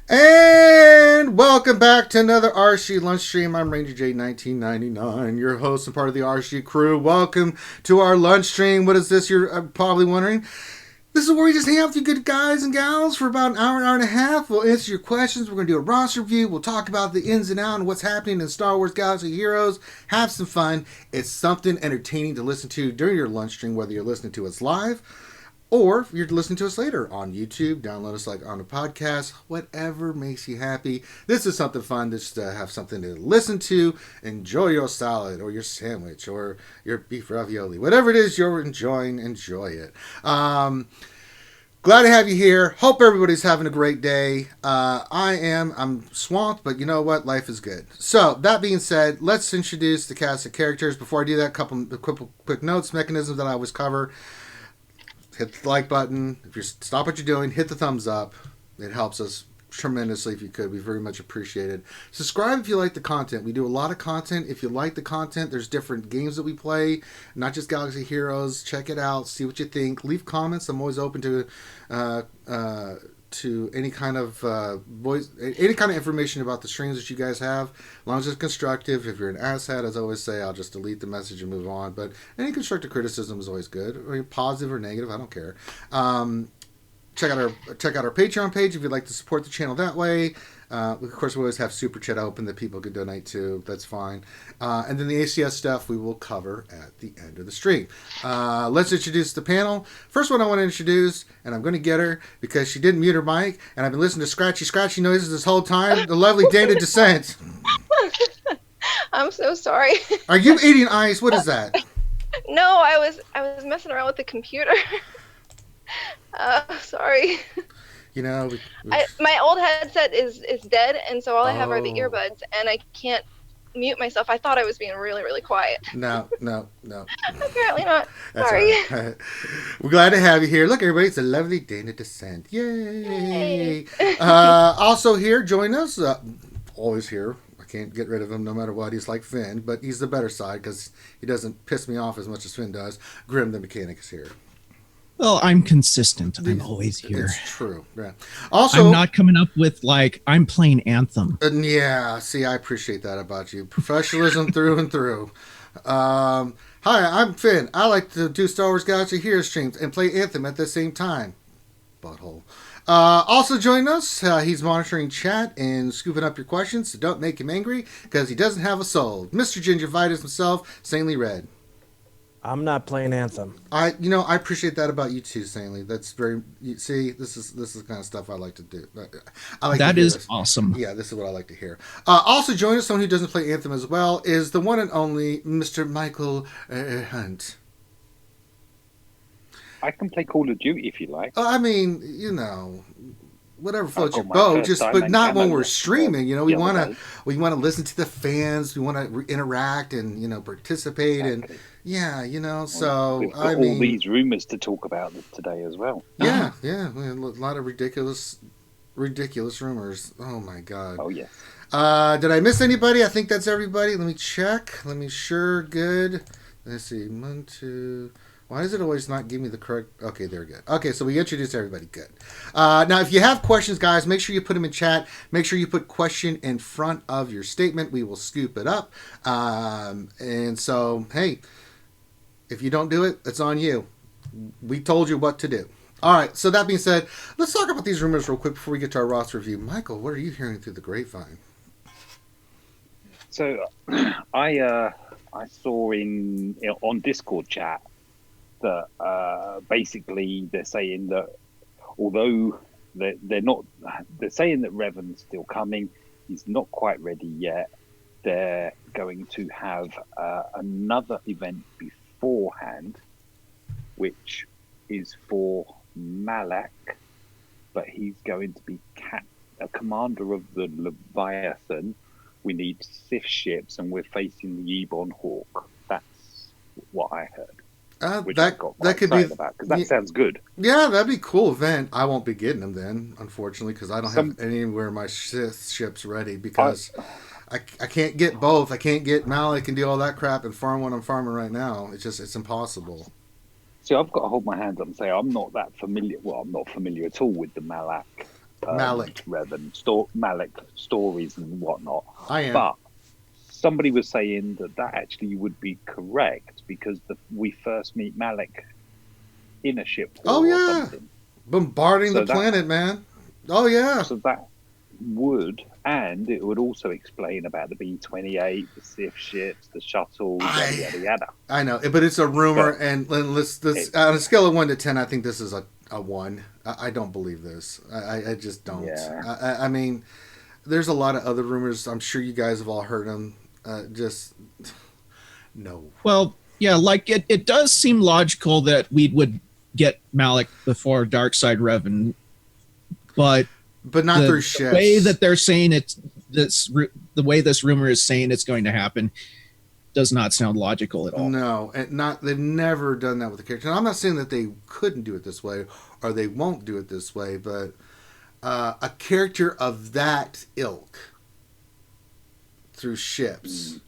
And welcome back to another RSG Lunch Stream. I'm Ranger J 1999, your host and part of the RSG crew. Welcome to our lunch stream. What is this? You're probably wondering. This is where we just hang out with you good guys and gals for about an hour and a half. We'll answer your questions. We're going to do a roster review. We'll talk about the ins and outs and what's happening in Star Wars Galaxy Heroes. Have some fun. It's something entertaining to listen to during your lunch stream, whether you're listening to us live or you're listening to us later on YouTube. Download us like on a podcast, whatever makes you happy. This is something fun just to have something to listen to. Enjoy your salad or your sandwich or your beef ravioli. Whatever it is you're enjoying, enjoy it. Glad to have you here. Hope everybody's having a great day. I'm swamped, but you know what? Life is good. So, that being said, let's introduce the cast of characters. Before I do that, a couple quick notes, mechanisms that I always cover. Hit the like button. If you stop what you're doing, hit the thumbs up. It helps us tremendously if you could. We very much appreciate it. Subscribe if you like the content. We do a lot of content. If you like the content, there's different games that we play, not just Galaxy Heroes. Check it out. See what you think. Leave comments. I'm always open to any kind of voice, any kind of information about the streams that you guys have, as long as it's constructive. If you're an asshat, as I always say, I'll just delete the message and move on. But any constructive criticism is always good, or positive or negative. I don't care. Check out our Patreon page if you'd like to support the channel that way. Of course, we always have Super Chat open that people could donate to. That's fine. And then the ACS stuff we will cover at the end of the stream. Let's introduce the panel. First one I want to introduce, and I'm going to get her because she didn't mute her mic, and I've been listening to scratchy noises this whole time. The lovely Dana Descent. I'm so sorry. Are you eating ice? What is that? No, I was messing around with the computer. Sorry. You know, my old headset is dead, and so all I have are the earbuds, and I can't mute myself. I thought I was being really, really quiet. No. Apparently not. That's Sorry. Right. We're glad to have you here. Look, everybody, it's a lovely Dana Descent. Yay! Also here, join us. Always here. I can't get rid of him no matter what. He's like Finn, but he's the better side because he doesn't piss me off as much as Finn does. Grim the Mechanic is here. Well, I'm consistent. I'm always here. It's true. Yeah. Also, I'm not coming up with I'm playing Anthem. Yeah. See, I appreciate that about you. Professionalism through and through. Hi, I'm Finn. I like to do Star Wars Galaxy Heroes streams and play Anthem at the same time. Butthole. Also joining us, he's monitoring chat and scooping up your questions, so don't make him angry because he doesn't have a soul. Mr. Gingivitis himself, Sanely Red. I'm not playing Anthem. I appreciate that about you too, Sanely. That's very. See, this is the kind of stuff I like to do. I like that is awesome. Yeah, this is what I like to hear. Also joining us, someone who doesn't play Anthem as well, is the one and only Mr. Michael Hunt. I can play Call of Duty if you like. I mean, whatever floats your boat, but not when we're streaming. We want to listen to the fans. We want to interact and participate exactly. and So we've got all these rumors to talk about today as well. Yeah, a lot of ridiculous rumors. Oh my god. Oh yeah. Did I miss anybody? I think that's everybody. Let me check. Let me sure. Good. Let's see. 1, 2. Why does it always not give me the correct... Okay, they're good. Okay, so we introduced everybody. Good. Now, if you have questions, guys, make sure you put them in chat. Make sure you put question in front of your statement. We will scoop it up. And so, hey, if you don't do it, it's on you. We told you what to do. All right, so that being said, let's talk about these rumors real quick before we get to our roster review. Michael, what are you hearing through the grapevine? So, I saw on Discord chat that basically they're saying that although they're saying that Revan's still coming, he's not quite ready yet. They're going to have another event beforehand, which is for Malak, but he's going to be a commander of the Leviathan. We need Sith ships, and we're facing the Ebon Hawk. That's what I heard. Which I got quite excited about because that sounds good. Yeah, that'd be a cool event. I won't be getting them then, unfortunately, because I don't have anywhere my ships ready because I can't get both. I can't get Malik and do all that crap and farm what I'm farming right now. It's impossible. See, I've got to hold my hands up and say I'm not that familiar. Well, I'm not familiar at all with the Malak Malik. Malik stories and whatnot. I am. But somebody was saying that actually would be correct because we first meet Malik in a ship war or something. Bombarding the planet, man. Oh, yeah. So that would, and it would also explain about the B-28, the Sith ships, the shuttles, yada, yada, yada. I know, but it's a rumor, and let's on a scale of 1 to 10, I think this is a 1. I don't believe this. I just don't. Yeah. I mean, there's a lot of other rumors. I'm sure you guys have all heard them. Just no. Well, yeah, like it does seem logical that we would get Malik before Darkside Revan, but not through ships. The way that they're saying the way this rumor is saying it's going to happen does not sound logical at all. No, and they've never done that with the character. And I'm not saying that they couldn't do it this way or they won't do it this way, but a character of that ilk through ships.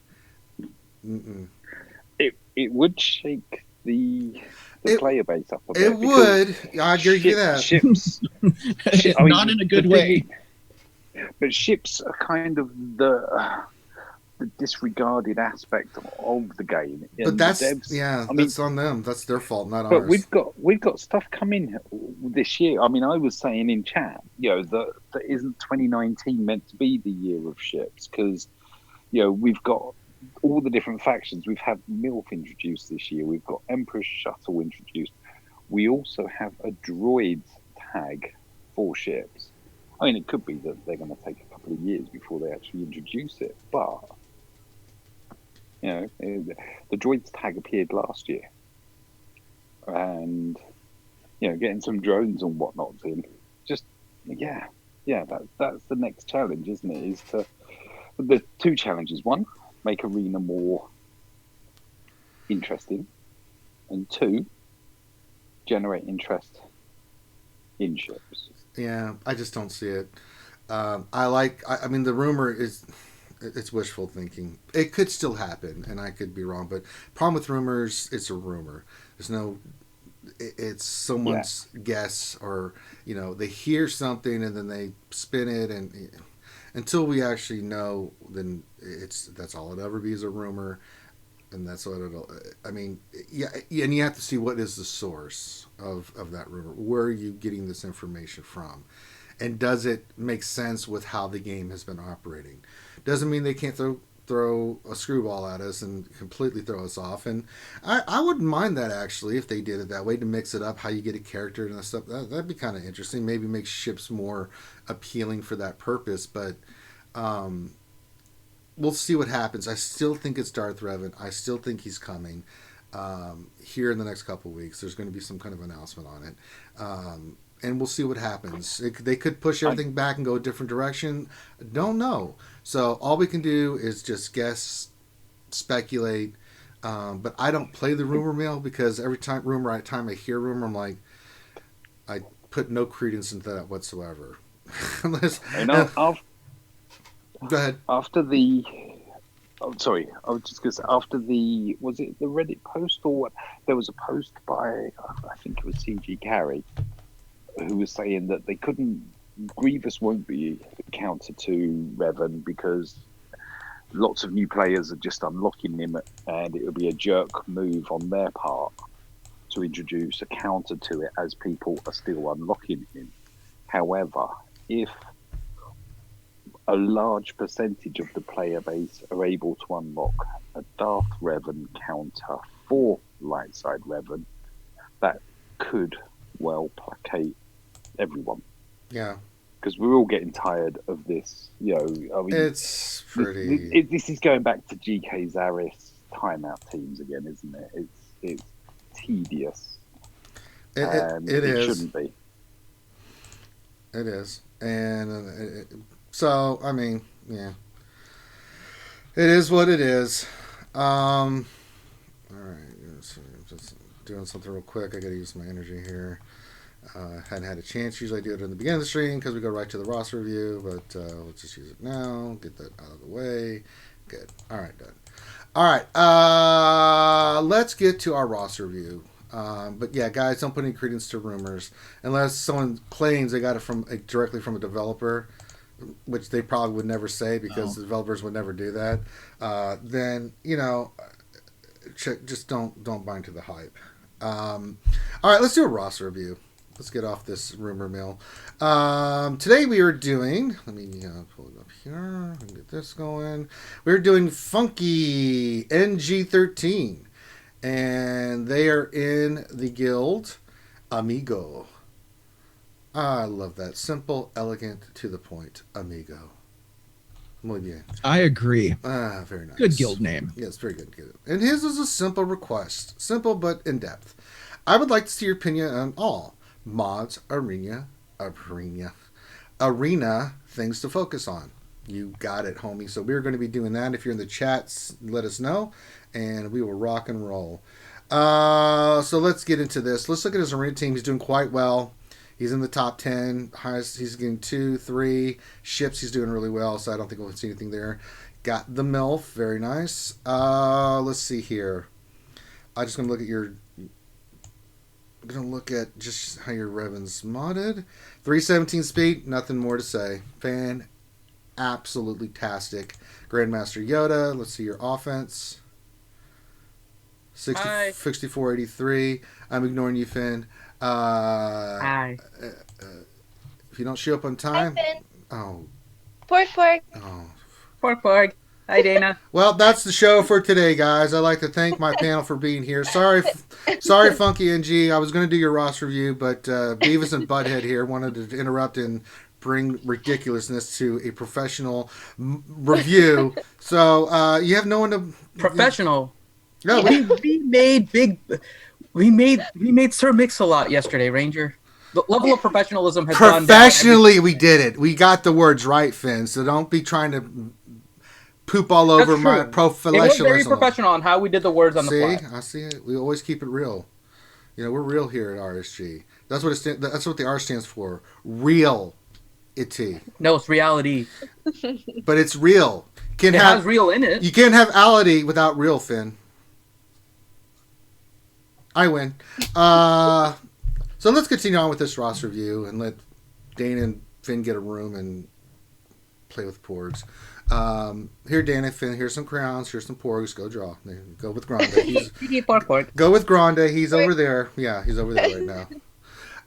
It would shake the player base up a bit. It would. I agree with that. Ships, not in a good way. But ships are kind of the disregarded aspect of the game. But that's that's on them. That's their fault, not ours. But we've got stuff coming this year. I mean, I was saying in chat, that isn't 2019 meant to be the year of ships? Because we've got all the different factions. We've had MILF introduced this year. We've got Emperor's Shuttle introduced. We also have a droid tag for ships. I mean, it could be that they're going to take a couple of years before they actually introduce it, but the droids tag appeared last year, and getting some drones and whatnot in. Just that's the next challenge, isn't it? The two challenges: one, make Arena more interesting, and two, generate interest in ships. Yeah, I just don't see it. I mean, the rumor is it's wishful thinking. It could still happen, and I could be wrong. But problem with rumors, it's a rumor. There's no. It's someone's guess, or they hear something and then they spin it, and until we actually know, then that's all it ever be is a rumor, and that's what it'll. I mean, and you have to see what is the source of that rumor. Where are you getting this information from? And does it make sense with how the game has been operating? Doesn't mean they can't throw a screwball at us and completely throw us off. And I wouldn't mind that, actually, if they did it that way, to mix it up, how you get a character and stuff. That'd be kind of interesting. Maybe make ships more appealing for that purpose. But we'll see what happens. I still think it's Darth Revan. I still think he's coming. Here in the next couple of weeks, there's going to be some kind of announcement on it. And we'll see what happens. They could push everything back and go a different direction. Don't know. So all we can do is just guess, speculate. But I don't play the rumor mill, because every time I hear rumor, I'm like, I put no credence into that whatsoever. Unless, go ahead. After the... Oh, sorry, I was just going to say, after was it the Reddit post or what? There was a post by, I think it was CG Carey, who was saying that they couldn't, Grievous won't be counter to Revan because lots of new players are just unlocking him, and it would be a jerk move on their part to introduce a counter to it as people are still unlocking him. However, if a large percentage of the player base are able to unlock a Darth Revan counter for Lightside Revan, that could well placate everyone. Yeah. Because we're all getting tired of this. I mean, it's pretty... This is going back to GK Zaris timeout teams again, isn't it? It's tedious. It is. Shouldn't be. It is. And... So, I mean, yeah. It is what it is. All right. Just doing something real quick. I got to use my energy here. Hadn't had a chance. Usually I do it in the beginning of the stream because we go right to the roster review. But let's just use it now. Get that out of the way. Good. All right, done. All right. Let's get to our roster review. But yeah, guys, don't put any credence to rumors unless someone claims they got it from directly from a developer, which they probably would never say because the developers would never do that. Then just don't buy into the hype. All right, let's do a roster review. Let's get off this rumor mill. Today we are doing. Let me pull it up here and get this going. We're doing Funky NG13. And they are in the guild Amigo. I love that. Simple, elegant, to the point. Amigo. Muy bien. I agree. Very nice. Good guild name. Yes, very good. And his is a simple request. Simple but in depth. I would like to see your opinion on all mods, arena things to focus on. You got it, homie. So we're going to be doing that. If you're in the chats, let us know, and we will rock and roll. So let's get into this. Let's look at his arena team. He's doing quite well. He's in the top 10. Highest, he's getting 2, 3 ships. He's doing really well, so I don't think we'll see anything there. Got the MILF. Very nice. Let's see here. I'm just going to look at your... I'm going to look at just how your Revan's modded. 317 speed. Nothing more to say. Absolutely tastic. Grandmaster Yoda. Let's see your offense. 6483. I'm ignoring you, Finn. Hi. If you don't show up on time. Hi, Finn. Oh. Pork. Oh. Pork. Hi, Dana. Well, that's the show for today, guys. I'd like to thank my panel for being here. Sorry, Funky NG. I was going to do your roster review, but Beavis and Butthead here wanted to interrupt and bring ridiculousness to a professional review. So you have no one to Professional. No, we made Sir Mix-a-Lot yesterday, Ranger. The level of professionalism has gone down. Professionally, we did it. We got the words right, Finn. So don't be trying to poop all over my professionalism. It was very professional on how we did the words on the fly. I see it. We always keep it real. We're real here at RSG. That's what that's what the R stands for. Real. No, it's reality. But it's real. It has real in it. You can't have ality without real, Finn. I win. So let's continue on with this roster review and let Dana and Finn get a room and play with porgs. Here, Dana, Finn, here's some crowns, here's some porgs. Go draw. Go with Grande. Pork. Go with Grande. He's over there. Yeah, he's over there right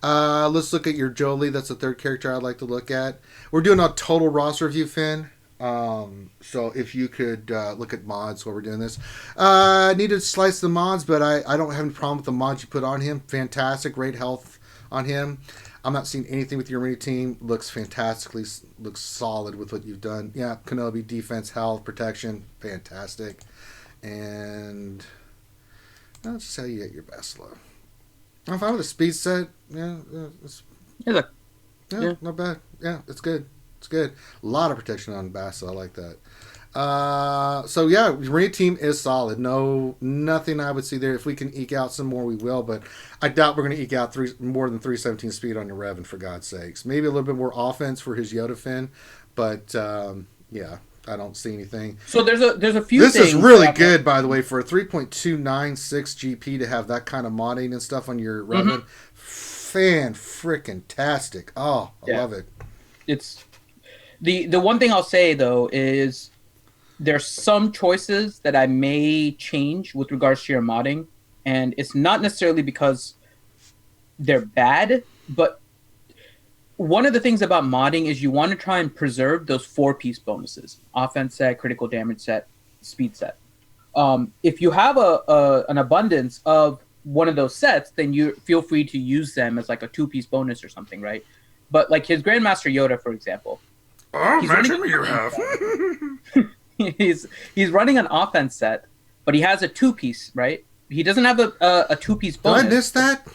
now. Let's look at your Jolie. That's the third character I'd like to look at. We're doing a total roster review, Finn. So if you could look at mods while we're doing this. I need to slice the mods, but I don't have any problem with the mods you put on him. Fantastic. Great health on him. I'm not seeing anything with your arena team. Looks solid with what you've done. Yeah, Kenobi, defense, health, protection. Fantastic. And that's just how you get your best low. I'm fine with the speed set. Yeah, not bad. Yeah, it's good. It's good. A lot of protection on Bassa. I like that. So yeah, arena team is solid. Nothing I would see there. If we can eke out some more, we will. But I doubt we're going to eke out more than 317 speed on your Revan, for God's sakes. Maybe a little bit more offense for his Yoda Finn. But yeah, I don't see anything. So there's a few. This is really good, by the way, for a 3.296 GP to have that kind of modding and stuff on your Revan. Fan-frickin-tastic. Oh, I love it. It's the one thing I'll say though is there's some choices that I may change with regards to your modding, and it's not necessarily because they're bad, but one of the things about modding is you want to try and preserve those 4-piece bonuses: offense set, critical damage set, speed set. If you have an abundance of one of those sets, then you feel free to use them as like a 2-piece bonus or something, right? But like his Grandmaster Yoda, for example. Oh, imagine you have. He's running an offense set, but he has a 2-piece, right? He doesn't have a 2-piece bonus. Did I miss that?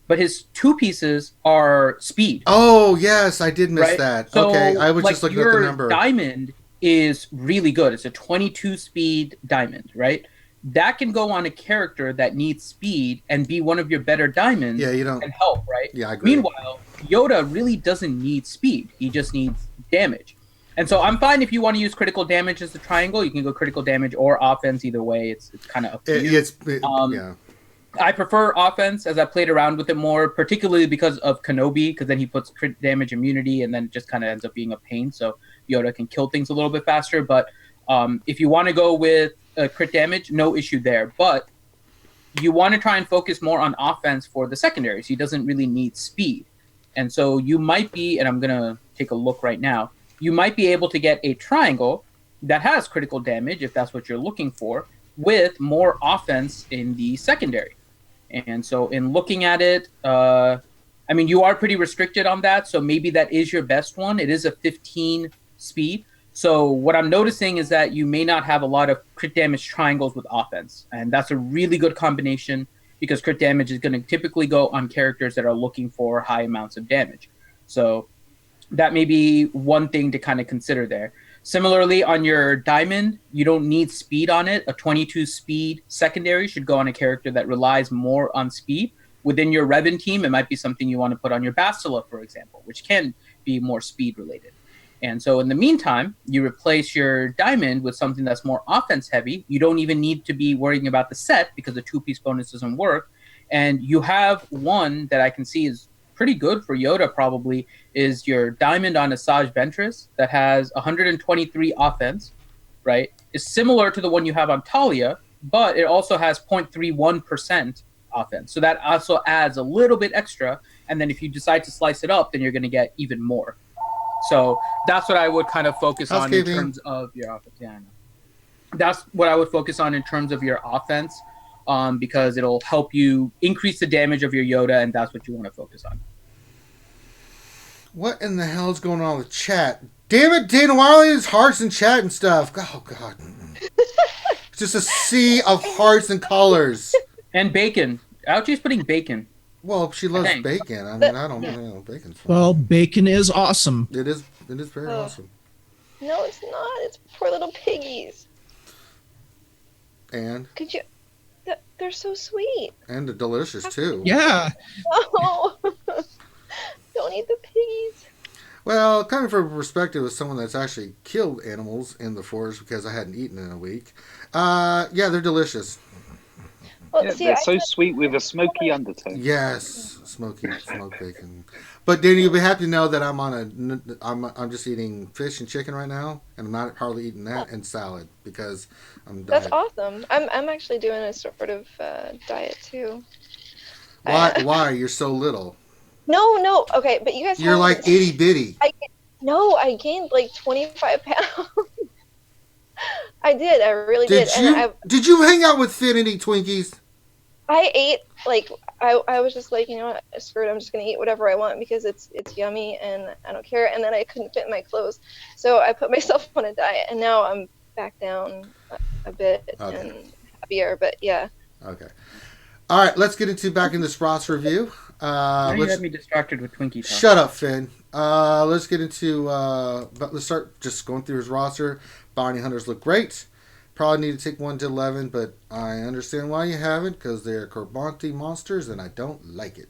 But his 2 pieces are speed. Oh, yes, I did miss right? that. So, okay, I was just looking at the number. Your diamond is really good. It's a 22 speed diamond, right? That can go on a character that needs speed and be one of your better diamonds. Yeah, you don't. And help, right? Yeah, I agree. Meanwhile, Yoda really doesn't need speed. He just needs damage. And so I'm fine if you want to use critical damage as the triangle. You can go critical damage or offense. Either way, it's kind of up to you. Yeah. I prefer offense as I played around with it more, particularly because of Kenobi, because then he puts crit damage immunity, and then it just kind of ends up being a pain. So Yoda can kill things a little bit faster. But if you want to go with crit damage, no issue there. But you want to try and focus more on offense for the secondaries. He doesn't really need speed. And so you might be, and I'm going to take a look right now, you might be able to get a triangle that has critical damage, if that's what you're looking for, with more offense in the secondary. And so in looking at it, I mean, you are pretty restricted on that. So maybe that is your best one. It is a 15 speed. So what I'm noticing is that you may not have a lot of crit damage triangles with offense. And that's a really good combination because crit damage is going to typically go on characters that are looking for high amounts of damage. So that may be one thing to kind of consider there. Similarly, on your diamond, you don't need speed on it. A 22 speed secondary should go on a character that relies more on speed. Within your Revan team, it might be something you want to put on your Bastila, for example, which can be more speed related. And so in the meantime, you replace your diamond with something that's more offense heavy. You don't even need to be worrying about the set because the 2-piece bonus doesn't work. And you have one that I can see is pretty good for Yoda probably is your diamond on Asajj Ventress that has 123 offense, right? It's similar to the one you have on Talia, but it also has 0.31% offense. So that also adds a little bit extra. And then if you decide to slice it up, then you're going to get even more. So that's what I would kind of focus on in terms of your offense. Yeah, I know. That's what I would focus on in terms of your offense, because it'll help you increase the damage of your Yoda, and that's what you want to focus on. What in the hell is going on with chat? Damn it, Dana Wiley is hearts and chat and stuff. Oh, God. It's just a sea of hearts and colors. And bacon. Ouchie's putting bacon. Well, she loves bacon. I mean, I don't know. Bacon's fine. Well, bacon is awesome. It is very awesome. No, it's not. It's poor little piggies. And? Could you... They're so sweet. And they're delicious, too. Yeah. Oh. Don't eat the piggies. Well, coming from a perspective of someone that's actually killed animals in the forest because I hadn't eaten in a week, yeah, they're delicious. Well, Yeah, see, they're so sweet with a smoky undertone. Yes, smoked bacon. But Danny, you'll be happy to know that I'm just eating fish and chicken right now, and I'm not hardly eating that and salad because I'm That's diet. awesome. I'm actually doing a sort of diet too. Why? You're so little. No. Okay, but you guys. You're like itty bitty. I gained like 25 pounds. I did. I really did. Did you hang out with Finn and eat Twinkies? I ate I was just like, you know what, screw it, I'm just gonna eat whatever I want because it's yummy and I don't care. And then I couldn't fit in my clothes, so I put myself on a diet, and now I'm back down a bit and happier. But yeah. Okay. All right, let's get back in this roster review. Now you had me distracted with Twinkie talk. Shut up, Finn. Let's get into. Let's start just going through his roster. Bounty hunters look great. Probably need to take 1 to 11, but I understand why you haven't because they're Corbonti monsters, and I don't like it.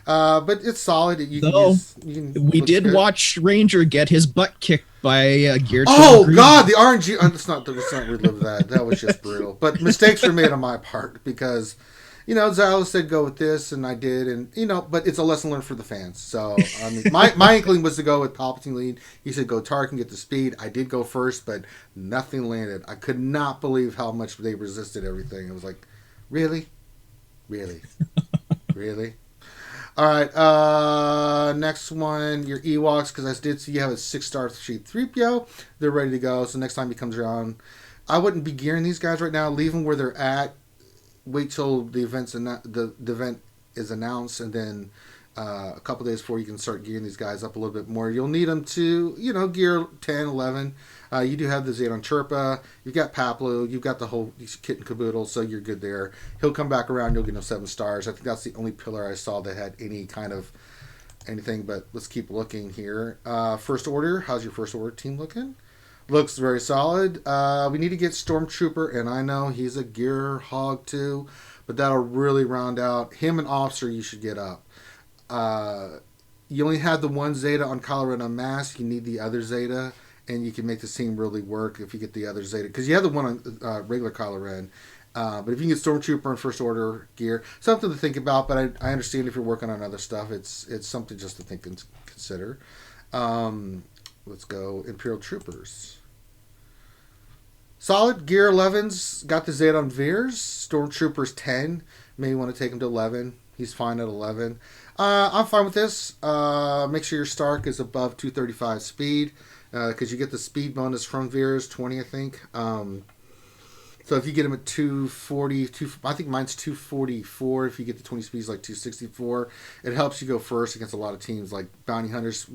But it's solid. We did watch Ranger get his butt kicked by Gear. Oh God, the RNG. Let's not relive that. That was just brutal. But mistakes were made on my part because. Zalos said go with this, and I did, and but it's a lesson learned for the fans. So I mean, my inkling was to go with Palpatine lead. He said go Tarkin, get the speed. I did go first, but nothing landed. I could not believe how much they resisted everything. It was like, really. All right, next one, your Ewoks, because I did see you have a 6-star C-3PO. They're ready to go. So next time he comes around, I wouldn't be gearing these guys right now. Leave them where they're at. Wait till the event is announced, and then a couple days before you can start gearing these guys up a little bit more. You'll need them to, gear 10, 11. You do have the Zeton Chirpa. You've got Paplu. You've got the whole kit and caboodle, so you're good there. He'll come back around. You'll get him 7 stars. I think that's the only pillar I saw that had any kind of anything, but let's keep looking here. First Order. How's your First Order team looking? Looks very solid. We need to get Stormtrooper, and I know he's a gear hog too, but that'll really round out him and Officer. You should get up. You only have the one Zeta on Kylo Ren Unmasked. You need the other Zeta, and you can make the team really work if you get the other Zeta because you have the one on regular Kylo Ren. But if you can get Stormtrooper and First Order gear, something to think about. But I understand if you're working on other stuff, it's something just to think and consider. Let's go Imperial Troopers. Solid gear 11's got the Zeta on Veers. Stormtroopers 10. Maybe want to take him to 11. He's fine at 11. I'm fine with this. Make sure your Stark is above 235 speed, because you get the speed bonus from Veers, 20, I think. So if you get him at 240, I think mine's 244. If you get the 20 speeds, like 264, it helps you go first against a lot of teams like Bounty Hunters.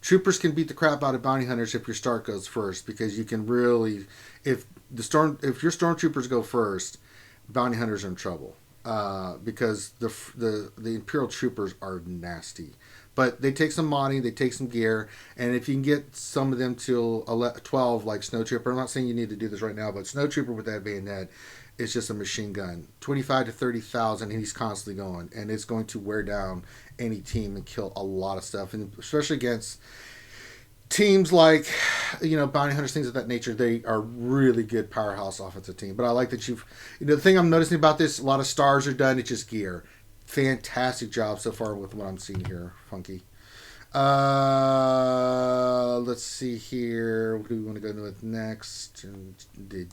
Troopers can beat the crap out of Bounty Hunters if your Stark goes first, because you can really, if your Stormtroopers go first, Bounty Hunters are in trouble, because the Imperial Troopers are nasty. But they take some modding, they take some gear, and if you can get some of them to 12, like Snowtrooper, I'm not saying you need to do this right now, but Snowtrooper with that bayonet is just a machine gun. 25 to 30,000, and he's constantly going, and it's going to wear down any team and kill a lot of stuff, and especially against teams like, Bounty Hunters, things of that nature. They are really good powerhouse offensive team. But I like that the thing I'm noticing about this, a lot of stars are done, it's just gear. Fantastic job so far with what I'm seeing here, Funky. Let's see here. What do we want to go with next? We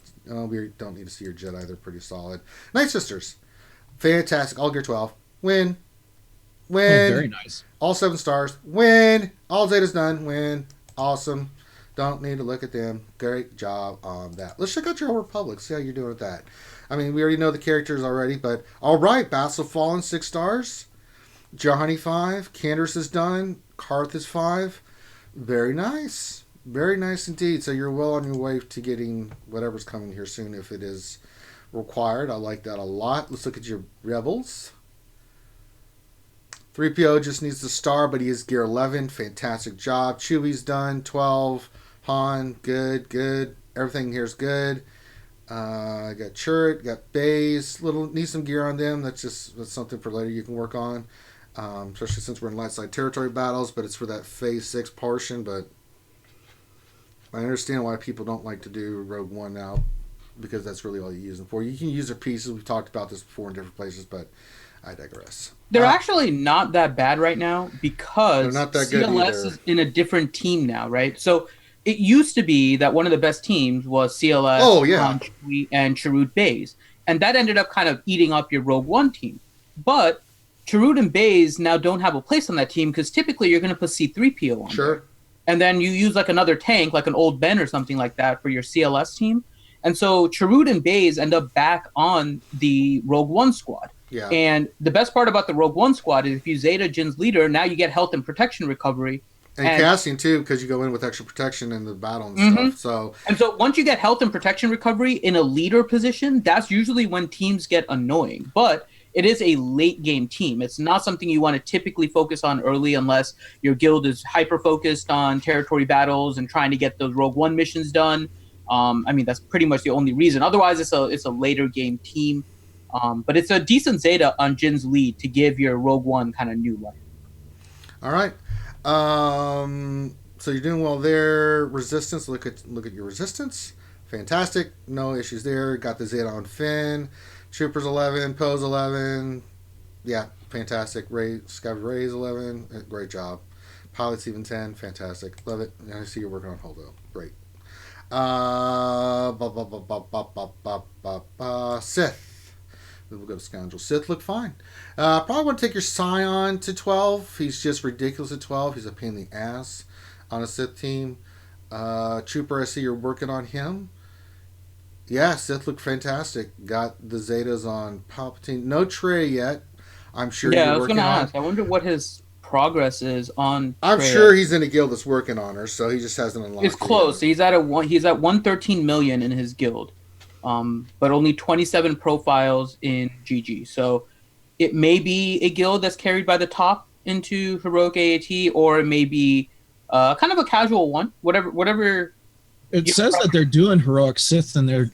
don't need to see your Jedi. They're pretty solid. Night Sisters. Fantastic. All gear 12. Win. Oh, very nice. All 7 stars. Win. All Zetas done. Win. Awesome. Don't need to look at them. Great job on that. Let's check out your Old Republic. See how you're doing with that. I mean, we already know the characters already, but all right. Bassel Fallen, 6 stars. Johnny 5. Candace is done. Karth is 5. Very nice. Very nice indeed. So you're well on your way to getting whatever's coming here soon if it is required. I like that a lot. Let's look at your Rebels. 3PO just needs the star, but he is gear 11. Fantastic job. Chewie's done. 12. Han, good. Everything here's good. I got Chirrut, got Baze. Need some gear on them. That's something for later you can work on. Especially since we're in light side territory battles, but it's for that phase 6 portion. But I understand why people don't like to do Rogue One now, because that's really all you use them for. You can use their pieces. We've talked about this before in different places, but I digress. They're actually not that bad right now, because they're not that good CLS either. is in a different team now, right? So it used to be that one of the best teams was CLS, Chewie, and Chirrut Baze. And that ended up kind of eating up your Rogue One team. But Chirrut and Baze now don't have a place on that team, because typically you're going to put C-3PO on there. And then you use like another tank, like an old Ben or something like that, for your CLS team. And so Chirrut and Baze end up back on the Rogue One squad. Yeah. And the best part about the Rogue One squad is if you Zeta Jin's leader, now you get health and protection recovery. And casting too, because you go in with extra protection in the battle and stuff. So once you get health and protection recovery in a leader position, that's usually when teams get annoying. But it is a late game team. It's not something you want to typically focus on early, unless your guild is hyper focused on territory battles and trying to get those Rogue One missions done. I mean, that's pretty much the only reason. Otherwise, it's a later game team. But it's a decent Zeta on Jin's lead to give your Rogue One kind of new life. All right. So you're doing well there. Resistance. Look at your resistance. Fantastic. No issues there. Got the Zeta on Finn. Troopers 11. Poe's 11. Yeah, fantastic. Scav Ray's 11. Great job. Pilots even 10. Fantastic. Love it. I see you're working on Holdo. Great. Sith. We'll go to Scoundrel. Sith look fine. Probably want to take your Scion to 12. He's just ridiculous at 12. He's a pain in the ass on a Sith team. Trooper, I see you're working on him. Yeah, Sith look fantastic. Got the Zetas on Palpatine. No Trey yet. I'm sure you're working on. Yeah, I was going to ask. I wonder what his progress is on I'm Trey. sure he's in a guild that's working on her, so he just hasn't unlocked It's close. He's at 113 million in his guild. But only 27 profiles in GG. So it may be a guild that's carried by the top into Heroic AAT, or it may be kind of a casual one. Whatever. It says that they're doing Heroic Sith in their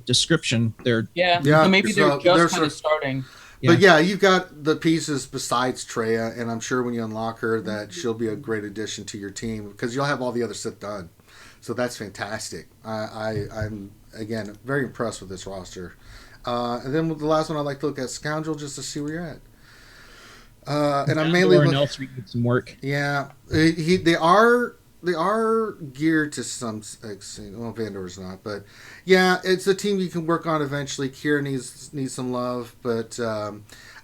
description. So maybe they're just kind of starting. But yeah, you've got the pieces besides Treya, and I'm sure when you unlock her that she'll be a great addition to your team, because you'll have all the other Sith done. So that's fantastic. I'm again very impressed with this roster. And then the last one I'd like to look at Scoundrel just to see where you're at. And I'm mainly Vandor and L3 need some work. yeah, they are geared to some extent. Well, Vandor's not, but yeah, it's a team you can work on eventually. Kira needs some love, but I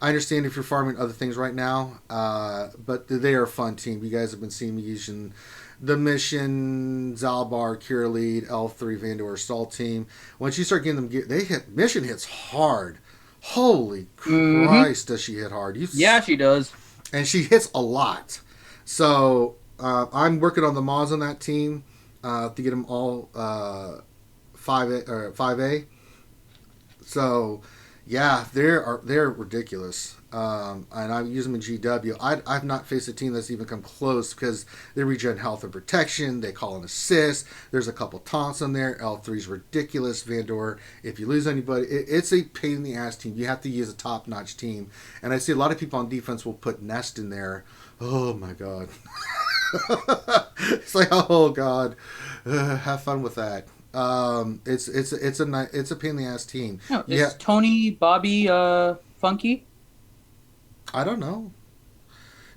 understand if you're farming other things right now. But they are a fun team. You guys have been seeing me using the Mission, Zalbar, Kira Lead, L3, Vandor, Assault team. Once you start getting them, Mission hits hard. Holy Christ, does she hit hard? Yeah, she does. And she hits a lot. So I'm working on the mods on that team to get them all 5A or 5A. So yeah, they're ridiculous. And I use them in GW. I've not faced a team that's even come close because they regen health and protection. They call an assist. There's a couple taunts on there. L3's ridiculous. Vandor, if you lose anybody, it's a pain in the ass team. You have to use a top notch team. And I see a lot of people on defense will put Nest in there. Oh my god. It's like, oh god. Have fun with that. It's a pain in the ass team. No, is Tony Bobby funky? I don't know.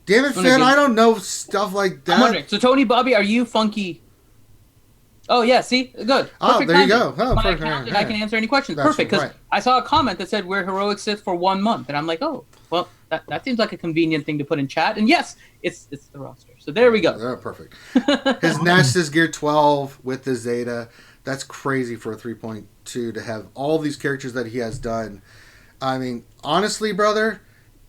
Damn it, Finn! I don't know stuff like that. I'm wondering. So Tony Bobby, are you funky? Oh yeah, see, good. Oh, Perfect there you timing. go. Oh, My perfect. account, Yeah. I can answer any questions. That's Perfect, because right. I saw a comment that said we're heroic Sith for 1 month, and I'm like, oh, well, that seems like a convenient thing to put in chat. And yes, it's the roster. So there we go. Oh, perfect. His Nest is gear 12 with the Zeta. That's crazy for a 3.2 to have all these characters that he has done. I mean, honestly, brother,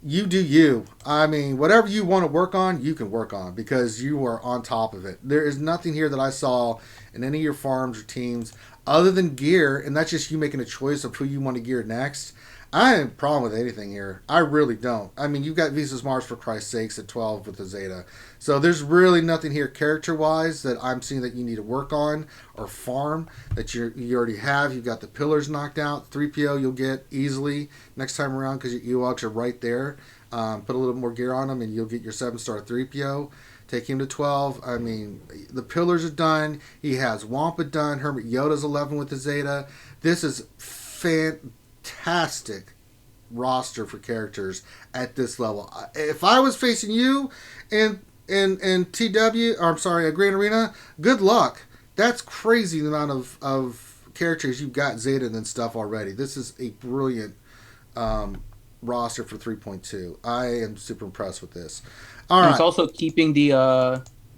you do you. I mean, whatever you want to work on, you can work on because you are on top of it. There is nothing here that I saw in any of your farms or teams other than gear, and that's just you making a choice of who you want to gear next. I have a problem with anything here. I really don't. I mean, you've got Visas Mars for Christ's sakes at 12 with the Zeta. So there's really nothing here character-wise that I'm seeing that you need to work on or farm that you already have. You've got the pillars knocked out. 3PO you'll get easily next time around because your Ewoks are right there. Put a little more gear on them and you'll get your 7-star 3PO. Take him to 12. I mean, the pillars are done. He has Wampa done. Hermit Yoda's 11 with the Zeta. This is fantastic roster for characters at this level. If I was facing you in TW, or I'm sorry, a Grand Arena, good luck. That's crazy the amount of characters you've got Zeta and stuff already. This is a brilliant roster for 3.2. I am super impressed with this. All right. It's also keeping the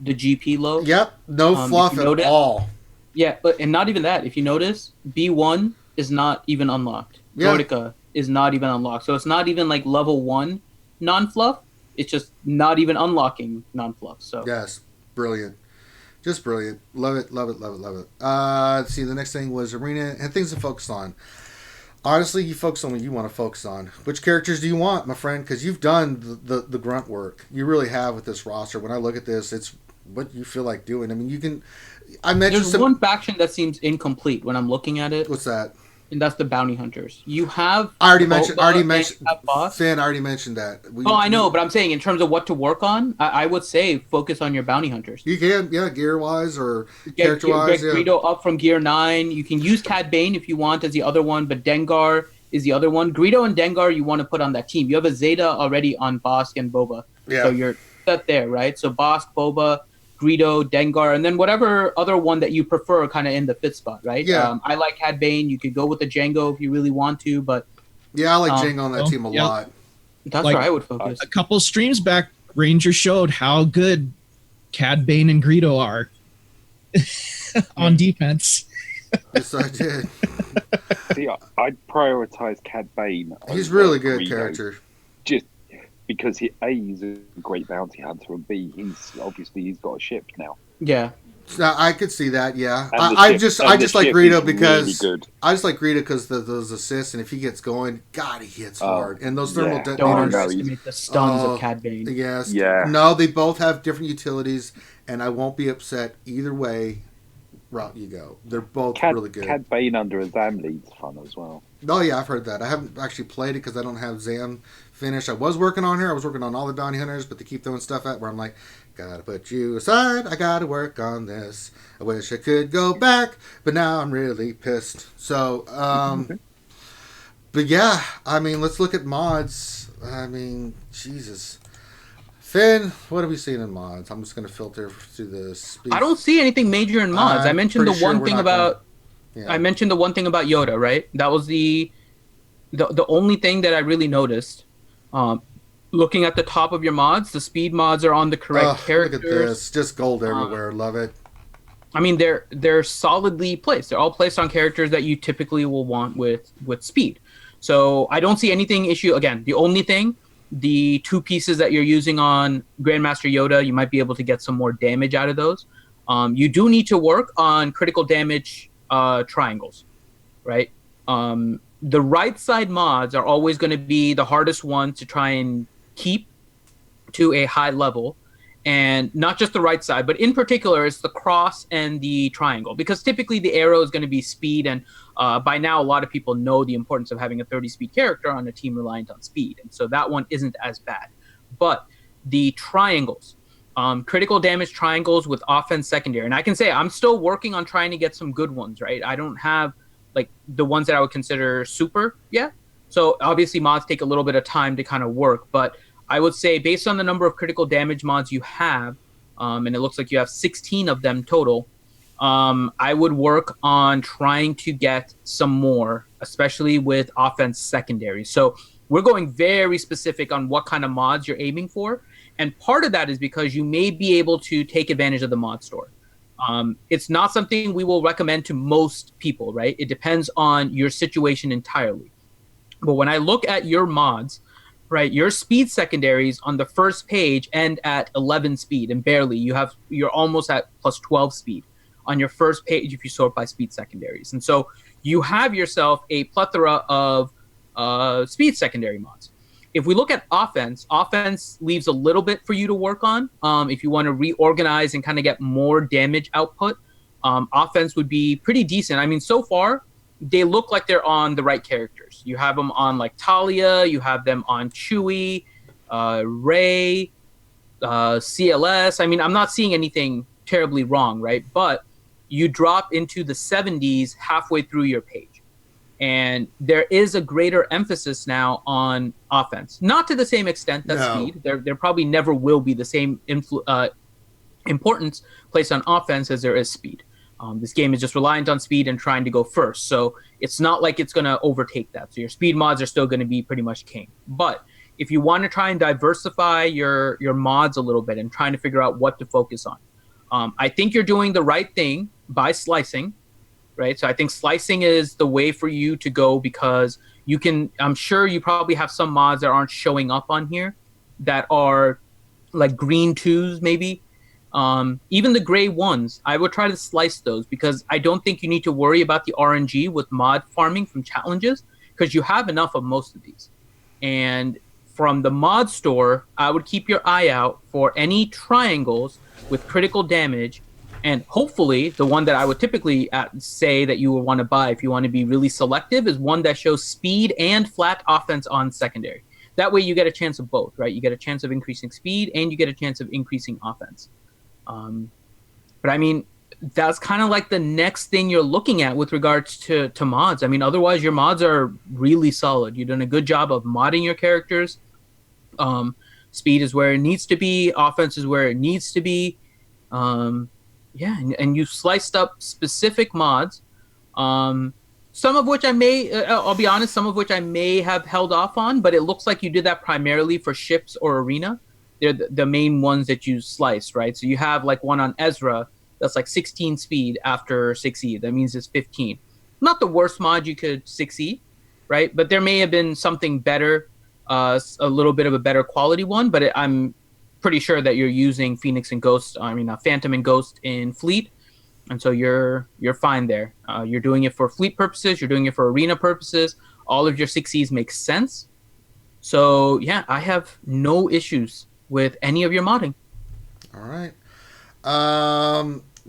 GP low. Yep. No fluff at all. Yeah, and not even that. If you notice, B1 is not even unlocked. Yeah. Droideka is not even unlocked. So it's not even like level 1 non-fluff. It's just not even unlocking non-fluff. So yes, brilliant. Just brilliant. Love it, love it, love it, love it. Let's see, the next thing was Arena and things to focus on. Honestly, you focus on what you want to focus on. Which characters do you want, my friend? Because you've done the grunt work. You really have with this roster. When I look at this, it's what you feel like doing. I mean, you can... I mentioned there's one faction that seems incomplete when I'm looking at it. What's that? And that's the bounty hunters. You have I already mentioned Finn, I already mentioned that. I know, but I'm saying in terms of what to work on, I would say focus on your bounty hunters. You can, yeah, gear wise or character wise. Get Greedo up from gear 9. You can use Cad Bane if you want as the other one, but Dengar is the other one. Greedo and Dengar you want to put on that team. You have a Zeta already on Bosk and Boba. Yeah. So you're set there, right? So Bosk, Boba, Greedo, Dengar, and then whatever other one that you prefer kind of in the fifth spot, right? Yeah. I like Cad Bane. You could go with the Django if you really want to, but... Yeah, I like Django on that team a lot. That's where I would focus. A couple streams back, Ranger showed how good Cad Bane and Greedo are on defense. Yes, I did. See, I'd prioritize Cad Bane. He's really good Greedo, character. Just because he's a great bounty hunter, and B, he's got a ship now. Yeah. I could see that. Yeah, And I just like Greedo because really I just like Greedo because those assists, and if he gets going, God, he hits hard. And those thermal Don't detonators. underestimate the stuns of Cad Bane. Yes. Yeah. No, they both have different utilities, and I won't be upset either way route you go. They're both really good. Cad Bane under a Zam lead's fun as well. Oh yeah, I've heard that. I haven't actually played it because I don't have Zam finished. I was working on her. I was working on all the bounty hunters, but they keep throwing stuff at where I'm like, gotta put you aside. I gotta work on this. I wish I could go back, but now I'm really pissed. So, but yeah, I mean, let's look at mods. I mean, Jesus. Finn, what have we seen in mods? I'm just going to filter through the speed. I don't see anything major in mods. I mentioned the one thing about I mentioned the one thing about Yoda, right? That was the only thing that I really noticed. Looking at the top of your mods, the speed mods are on the correct characters. Look at this, just gold everywhere. Love it. I mean, they're solidly placed. They're all placed on characters that you typically will want with speed. So I don't see anything issue. Again, the only thing, the two pieces that you're using on Grandmaster Yoda, you might be able to get some more damage out of those. You do need to work on critical damage triangles, right? The right side mods are always going to be the hardest ones to try and keep to a high level. And not just the right side, but in particular, it's the cross and the triangle. Because typically the arrow is going to be speed, and by now a lot of people know the importance of having a 30-speed character on a team reliant on speed. And so that one isn't as bad. But the triangles, critical damage triangles with offense secondary. And I can say I'm still working on trying to get some good ones, right? I don't have like the ones that I would consider super yet. So obviously mods take a little bit of time to kind of work, but I would say based on the number of critical damage mods you have, and it looks like you have 16 of them total, I would work on trying to get some more, especially with offense secondary. So we're going very specific on what kind of mods you're aiming for. And part of that is because you may be able to take advantage of the mod store. It's not something we will recommend to most people, right? It depends on your situation entirely. But when I look at your mods, right, your speed secondaries on the first page end at 11 speed, and barely. You're almost at plus 12 speed on your first page if you sort by speed secondaries. And so you have yourself a plethora of speed secondary mods. If we look at offense leaves a little bit for you to work on. If you want to reorganize and kind of get more damage output, offense would be pretty decent. I mean, so far, they look like they're on the right characters. You have them on like Talia, you have them on Chewie, Rey, CLS. I mean, I'm not seeing anything terribly wrong, right? But you drop into the 70s halfway through your page. And there is a greater emphasis now on offense. Not to the same extent that speed. There probably never will be the same importance placed on offense as there is speed. This game is just reliant on speed and trying to go first. So it's not like it's going to overtake that. So your speed mods are still going to be pretty much king. But if you want to try and diversify your mods a little bit and trying to figure out what to focus on, I think you're doing the right thing by slicing, right? So I think slicing is the way for you to go because you can, I'm sure you probably have some mods that aren't showing up on here that are like green 2s maybe. Even the gray 1s, I would try to slice those because I don't think you need to worry about the RNG with mod farming from challenges because you have enough of most of these. And from the mod store, I would keep your eye out for any triangles with critical damage. And hopefully the one that I would typically say that you would want to buy if you want to be really selective is one that shows speed and flat offense on secondary. That way you get a chance of both, right? You get a chance of increasing speed and you get a chance of increasing offense. But I mean, that's kind of like the next thing you're looking at with regards to mods. I mean, otherwise your mods are really solid. You've done a good job of modding your characters. Speed is where it needs to be. Offense is where it needs to be. Yeah, and you sliced up specific mods. Some of which I may, I'll be honest, some of which I may have held off on, but it looks like you did that primarily for ships or arena. They're the main ones that you slice, right? So you have like one on Ezra that's like 16 speed after 6E. That means it's 15. Not the worst mod you could 6E, right? But there may have been something better, a little bit of a better quality one, but I'm pretty sure that you're using Phoenix and Ghost, Phantom and Ghost in Fleet. And so you're fine there. You're doing it for Fleet purposes. You're doing it for arena purposes. All of your 6Es make sense. So yeah, I have no issues with any of your modding. All right.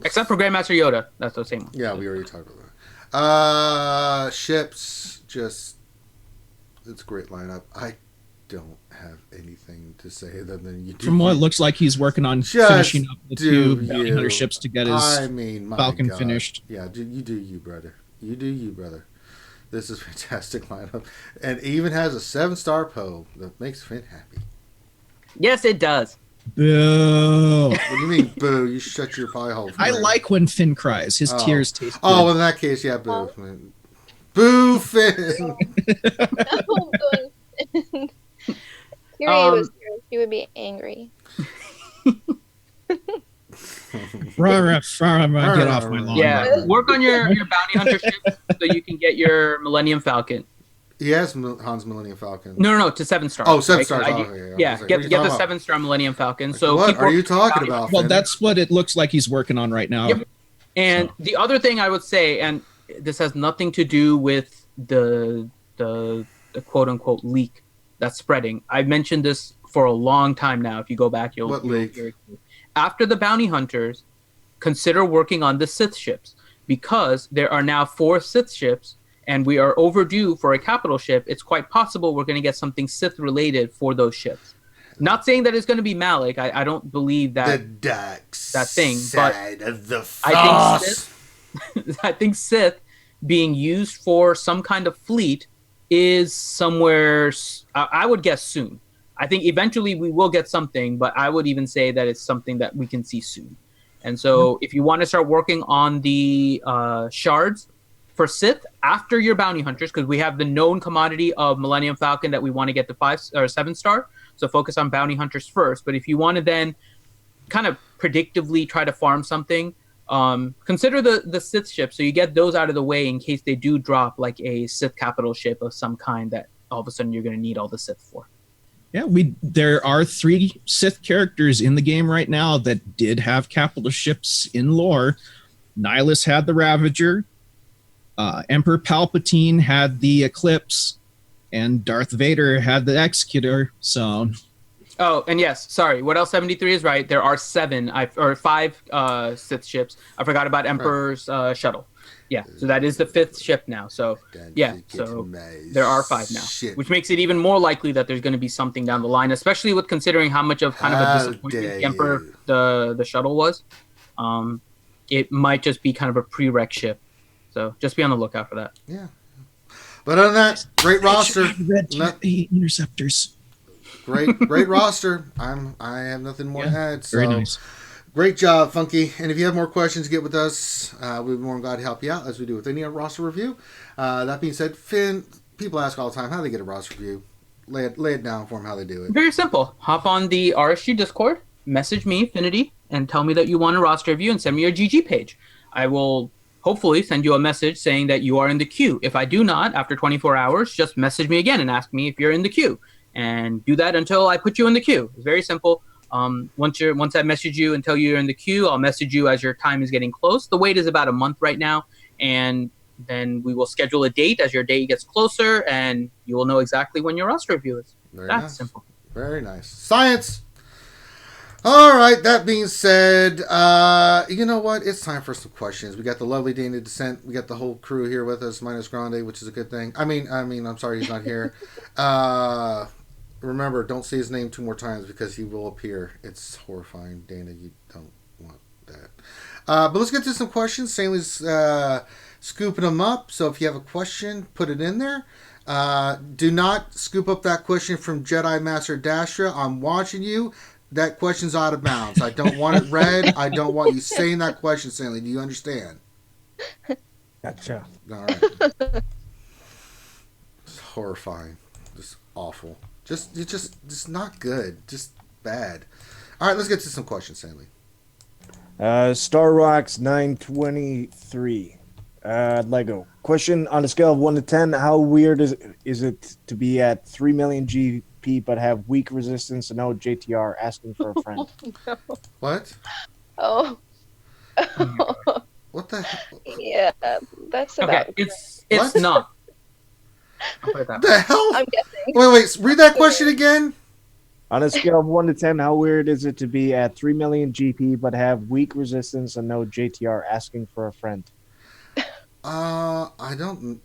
Except for Grandmaster Yoda. That's the same one. Yeah, we already talked about that. Ships, just, it's a great lineup. I don't have anything to say other than you do. From what it looks like, he's working on finishing up the two bounty hunter ships to get his Falcon finished. Yeah, you do you, brother. You do you, brother. This is a fantastic lineup. And it even has a 7-star Poe that makes Finn happy. Yes, it does. Boo. What do you mean, boo? You shut your pie hole. I like when Finn cries. His tears taste good. Oh, in that case, yeah, boo. Boo, Finn! Fury was here. She would be angry. Get off my lawn. Yeah, work on your bounty hunter ship so you can get your Millennium Falcon. He has Han's Millennium Falcon. No, to 7-star. Oh, 7 stars. Yeah, get the 7-star Millennium Falcon. So what are you talking about? Well, that's what it looks like he's working on right now. Yep. And the other thing I would say, and this has nothing to do with the quote unquote leak that's spreading. I've mentioned this for a long time now. If you go back, you'll hear it. After the bounty hunters, consider working on the Sith ships, because there are now 4 Sith ships and we are overdue for a capital ship. It's quite possible we're going to get something Sith related for those ships. Not saying that it's going to be Malik. I don't believe that the dark that thing, side but of the Force. I think Sith being used for some kind of fleet is somewhere. I would guess soon. I think eventually we will get something, but I would even say that it's something that we can see soon. And so if you want to start working on the shards for Sith after your bounty hunters, because we have the known commodity of Millennium Falcon that we want to get to 5 or 7-star. So focus on bounty hunters first. But if you want to then kind of predictively try to farm something, consider the Sith ship. So you get those out of the way in case they do drop like a Sith capital ship of some kind that all of a sudden you're going to need all the Sith for. Yeah, there are 3 Sith characters in the game right now that did have capital ships in lore. Nihilus had the Ravager, Emperor Palpatine had the Eclipse, and Darth Vader had the Executor. So, oh, and yes, sorry, what else 73 is right. There are 5 Sith ships. I forgot about Emperor's shuttle. Yeah, so that is the 5th ship now. So yeah, so there are 5 now, which makes it even more likely that there's going to be something down the line, especially with considering how much of kind of a disappointment the Emperor the shuttle was. It might just be kind of a prereq ship, so just be on the lookout for that. Yeah, but other than that, great roster. Interceptors. Great roster. I have nothing more to add. So. Very nice. Great job, Funky. And if you have more questions, get with us. We'd be more than glad to help you out, as we do with any roster review. That being said, Finn, people ask all the time, how do they get a roster review? Lay it down for them how they do it. Very simple. Hop on the RSG Discord, message me, Finity, and tell me that you want a roster review and send me your GG page. I will hopefully send you a message saying that you are in the queue. If I do not, after 24 hours, just message me again and ask me if you're in the queue. And do that until I put you in the queue. It's very simple. Once I message you and tell you you're in the queue, I'll message you as your time is getting close. The wait is about a month right now, and then we will schedule a date as your date gets closer, and you will know exactly when your roster review is. That's simple. Very nice. Science! All right, that being said, you know what? It's time for some questions. We got the lovely Dana Descent. We got the whole crew here with us, minus Grande, which is a good thing. I mean, I'm sorry he's not here. Remember, don't say his name 2 more times because he will appear. It's horrifying, Dana. You don't want that. But let's get to some questions. Stanley's scooping them up. So if you have a question, put it in there. Do not scoop up that question from Jedi Master Dashra. I'm watching you. That question's out of bounds. I don't want it read. I don't want you saying that question, Stanley. Do you understand? Gotcha. All right. It's horrifying. Just awful. Just not good. Just bad. All right, let's get to some questions, Stanley. Star Rocks 923. Lego. Question on a scale of 1 to 10, how weird is it to be at 3 million GP but have weak resistance and no JTR asking for a friend? No. What? Oh. What the hell? Yeah, that's about Okay, it's not. I'll put it that way. The hell? I'm guessing. Wait, read that question again. On a scale of 1 to 10, how weird is it to be at 3 million GP but have weak resistance and no JTR asking for a friend? I don't.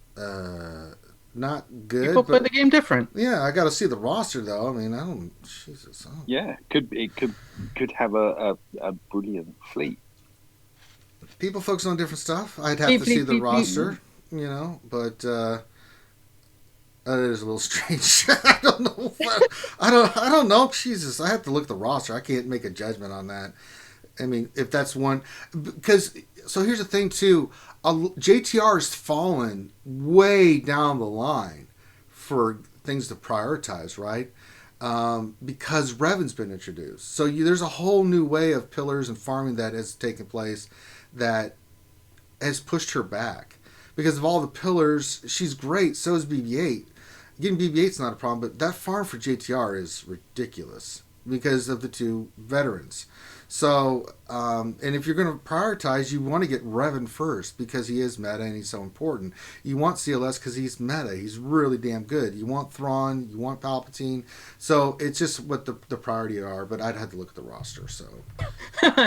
not good. People play But the game different. yeah, I got to see the roster though. I mean, I don't. Jesus. I don't, Yeah, could have a brilliant fleet. people focus on different stuff. I'd have to see the roster, but that is a little strange. I don't know. I don't know. Jesus, I have to look at the roster. I can't make a judgment on that. I mean, if that's one, because so here's the thing too. JTR has fallen way down the line for things to prioritize, right? Because Revan's been introduced. So there's a whole new way of pillars and farming that has taken place that has pushed her back. Because of all the pillars, she's great. So is BB-8. Getting BB-8's not a problem, but that farm for JTR is ridiculous because of the two veterans. So, and if you're going to prioritize, you want to get Revan first because he is meta and he's so important. You want CLS because he's meta. He's really damn good. You want Thrawn. You want Palpatine. So it's just what the priority are, but I'd have to look at the roster. So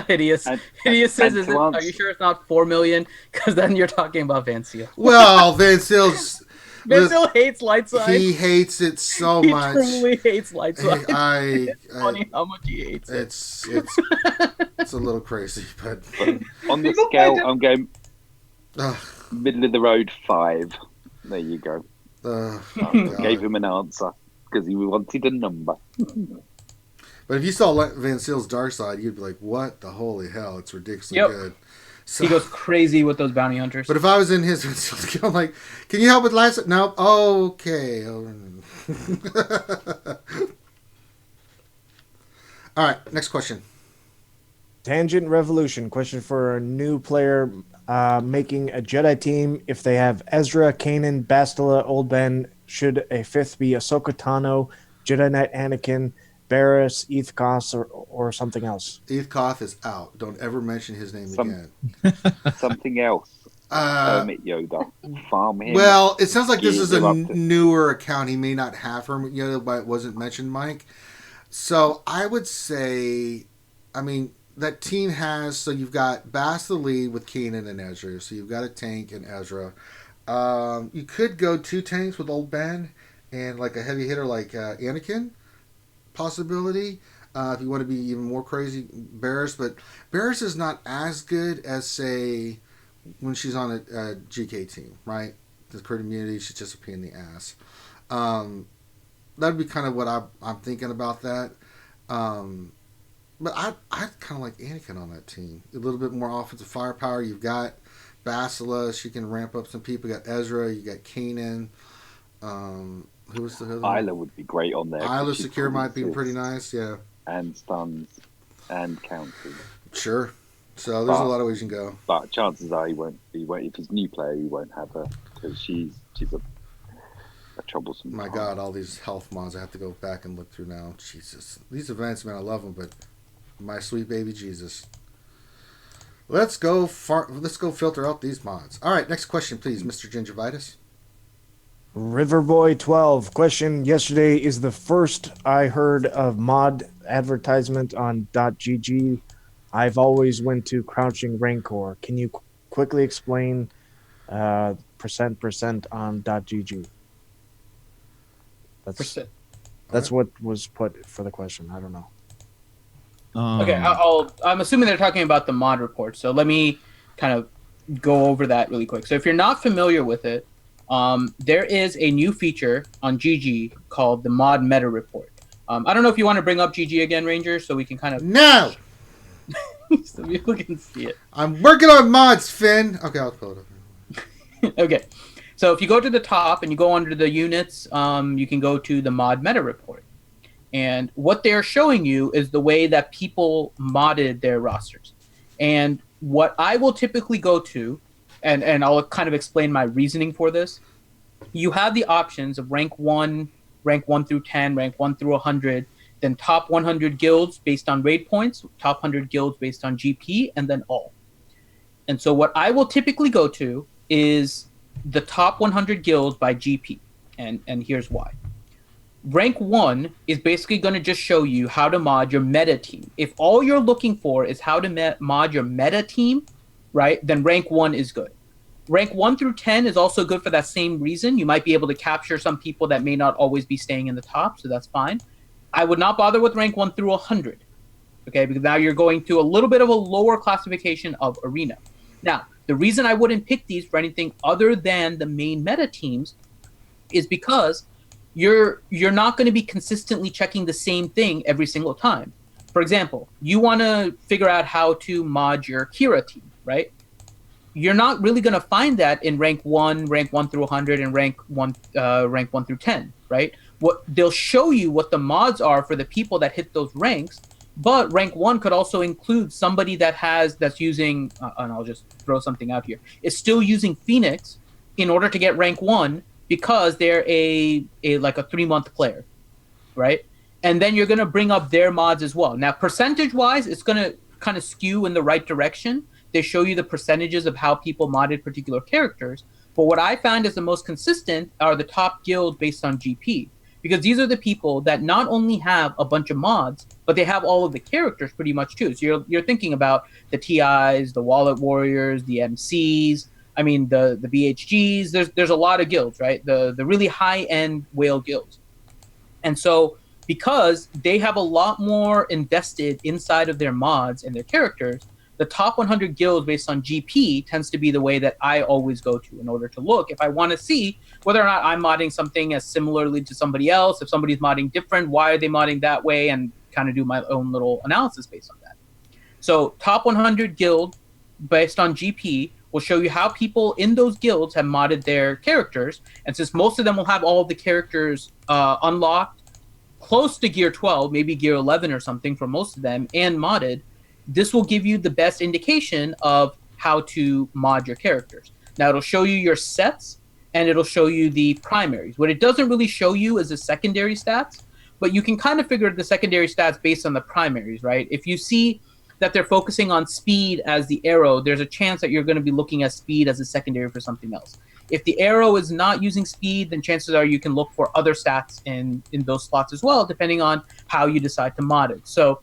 Hideous. Hideous says, are you sure it's not 4 million? Because then you're talking about Van Seal. Well, Van Seal's... Van Seal hates light side. He hates it so he much. He truly hates light side. It's funny how much he hates it. It's a little crazy, but on the scale, I'm going middle of the road 5. There you go. Gave him an answer because he wanted a number. But if you saw Van Seal's dark side, you'd be like, "What the holy hell? It's ridiculously good." So, he goes crazy with those bounty hunters. But if I was in his, I'm like, "Can you help with last?" No, okay. All right, next question. Tangent Revolution. Question for a new player making a Jedi team. If they have Ezra, Kanan, Bastila, Old Ben, should a 5th be Ahsoka Tano, Jedi Knight Anakin, Barriss, Eth Koth, or something else? Eth Koth is out. Don't ever mention his name again. Something else. Hermit Yoda. Farm him. Well, it sounds like this is a newer account. He may not have Hermit Yoda, but it wasn't mentioned, Mike. So I would say, I mean, that team has, so you've got Bass the lead with Kanan and Ezra. So you've got a tank and Ezra. You could go 2 tanks with Old Ben and like a heavy hitter like Anakin. Possibility. If you want to be even more crazy, Barriss. But Barriss is not as good as, say, when she's on a GK team, right? The crit immunity, she's just a pain in the ass. That'd be kind of what I'm thinking about that. But I kind of like Anakin on that team. A little bit more offensive firepower. You've got Bastila. She can ramp up some people. You got Ezra. You got Kanan. Who was the other one? Isla would be great on there. Isla Secure might be pretty nice, yeah. And stuns and counters. Sure. So there's a lot of ways you can go. But chances are he won't. If he's a new player, he won't have her because she's a troublesome. My God, all these health mods I have to go back and look through now. Jesus, these events, man, I love them, but my sweet baby Jesus. Let's go filter out these mods. All right, next question, please, Mr. Gingivitis. Riverboy12 question. Yesterday is the first I heard of mod advertisement on .gg. I've always went to Crouching Rancor. Can you quickly explain % on .gg? That's what was put for the question. I don't know. Okay, I'm assuming they're talking about the mod report. So let me kind of go over that really quick. So if you're not familiar with it, there is a new feature on GG called the mod meta report. I don't know if you want to bring up GG again, Ranger, so we can kind of... No! So people can see it. I'm working on mods, Finn. Okay, I'll pull it up. Okay. So if you go to the top and you go under the units, you can go to the mod meta report. And what they're showing you is the way that people modded their rosters. And what I will typically go to, and I'll kind of explain my reasoning for this, you have the options of rank 1 through 10, rank 1 through 100, then top 100 guilds based on raid points, top 100 guilds based on GP, and then all. And so what I will typically go to is the top 100 guilds by GP, and here's why. Rank 1 is basically going to just show you how to mod your meta team. If all you're looking for is how to mod your meta team, right, then rank 1 is good. Rank 1 through 10 is also good for that same reason. You might be able to capture some people that may not always be staying in the top, so that's fine. I would not bother with rank 1 through 100, okay, because now you're going to a little bit of a lower classification of arena. Now, the reason I wouldn't pick these for anything other than the main meta teams is because you're not going to be consistently checking the same thing every single time. For example, you want to figure out how to mod your Kira team, right? You're not really going to find that in rank 1 through 100, and rank 1 through 10, right? What they'll show you what the mods are for the people that hit those ranks, but rank 1 could also include somebody that's using, and I'll just throw something out here, is still using Phoenix in order to get rank 1 because they're a 3-month player, right? And then you're going to bring up their mods as well. Now, percentage-wise, it's going to kind of skew in the right direction. They show you the percentages of how people modded particular characters. But what I found is the most consistent are the top guilds based on GP. Because these are the people that not only have a bunch of mods, but they have all of the characters pretty much too. So you're thinking about the TIs, the Wallet Warriors, the MCs, I mean the BHGs. There's a lot of guilds, right? The really high-end whale guilds. And so because they have a lot more invested inside of their mods and their characters, the top 100 guilds based on GP tends to be the way that I always go to in order to look if I want to see whether or not I'm modding something as similarly to somebody else. If somebody's modding different, why are they modding that way, and kind of do my own little analysis based on that. So top 100 guild based on GP will show you how people in those guilds have modded their characters. And since most of them will have all of the characters unlocked close to gear 12, maybe gear 11 or something for most of them, and modded, this will give you the best indication of how to mod your characters. Now, it'll show you your sets, and it'll show you the primaries. What it doesn't really show you is the secondary stats, but you can kind of figure the secondary stats based on the primaries, right? If you see that they're focusing on speed as the arrow, there's a chance that you're going to be looking at speed as a secondary for something else. If the arrow is not using speed, then chances are you can look for other stats in those slots as well, depending on how you decide to mod it. So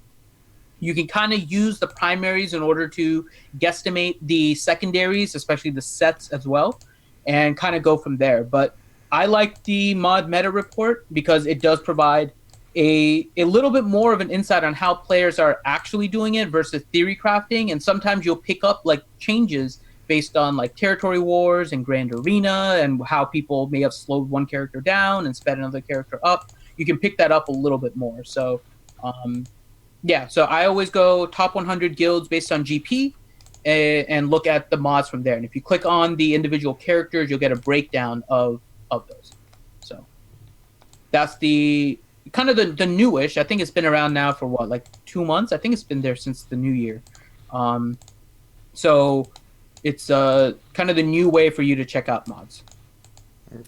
you can kind of use the primaries in order to guesstimate the secondaries, especially the sets as well, and kind of go from there. But I like the mod meta report because it does provide a little bit more of an insight on how players are actually doing it versus theory crafting. And sometimes you'll pick up like changes based on like territory wars and grand arena and how people may have slowed one character down and sped another character up. You can pick that up a little bit more. So yeah, so I always go top 100 guilds based on GP and look at the mods from there. And if you click on the individual characters, you'll get a breakdown of those. So that's the kind of the newish. I think it's been around now for what, like 2 months? I think it's been there since the new year. So it's kind of the new way for you to check out mods.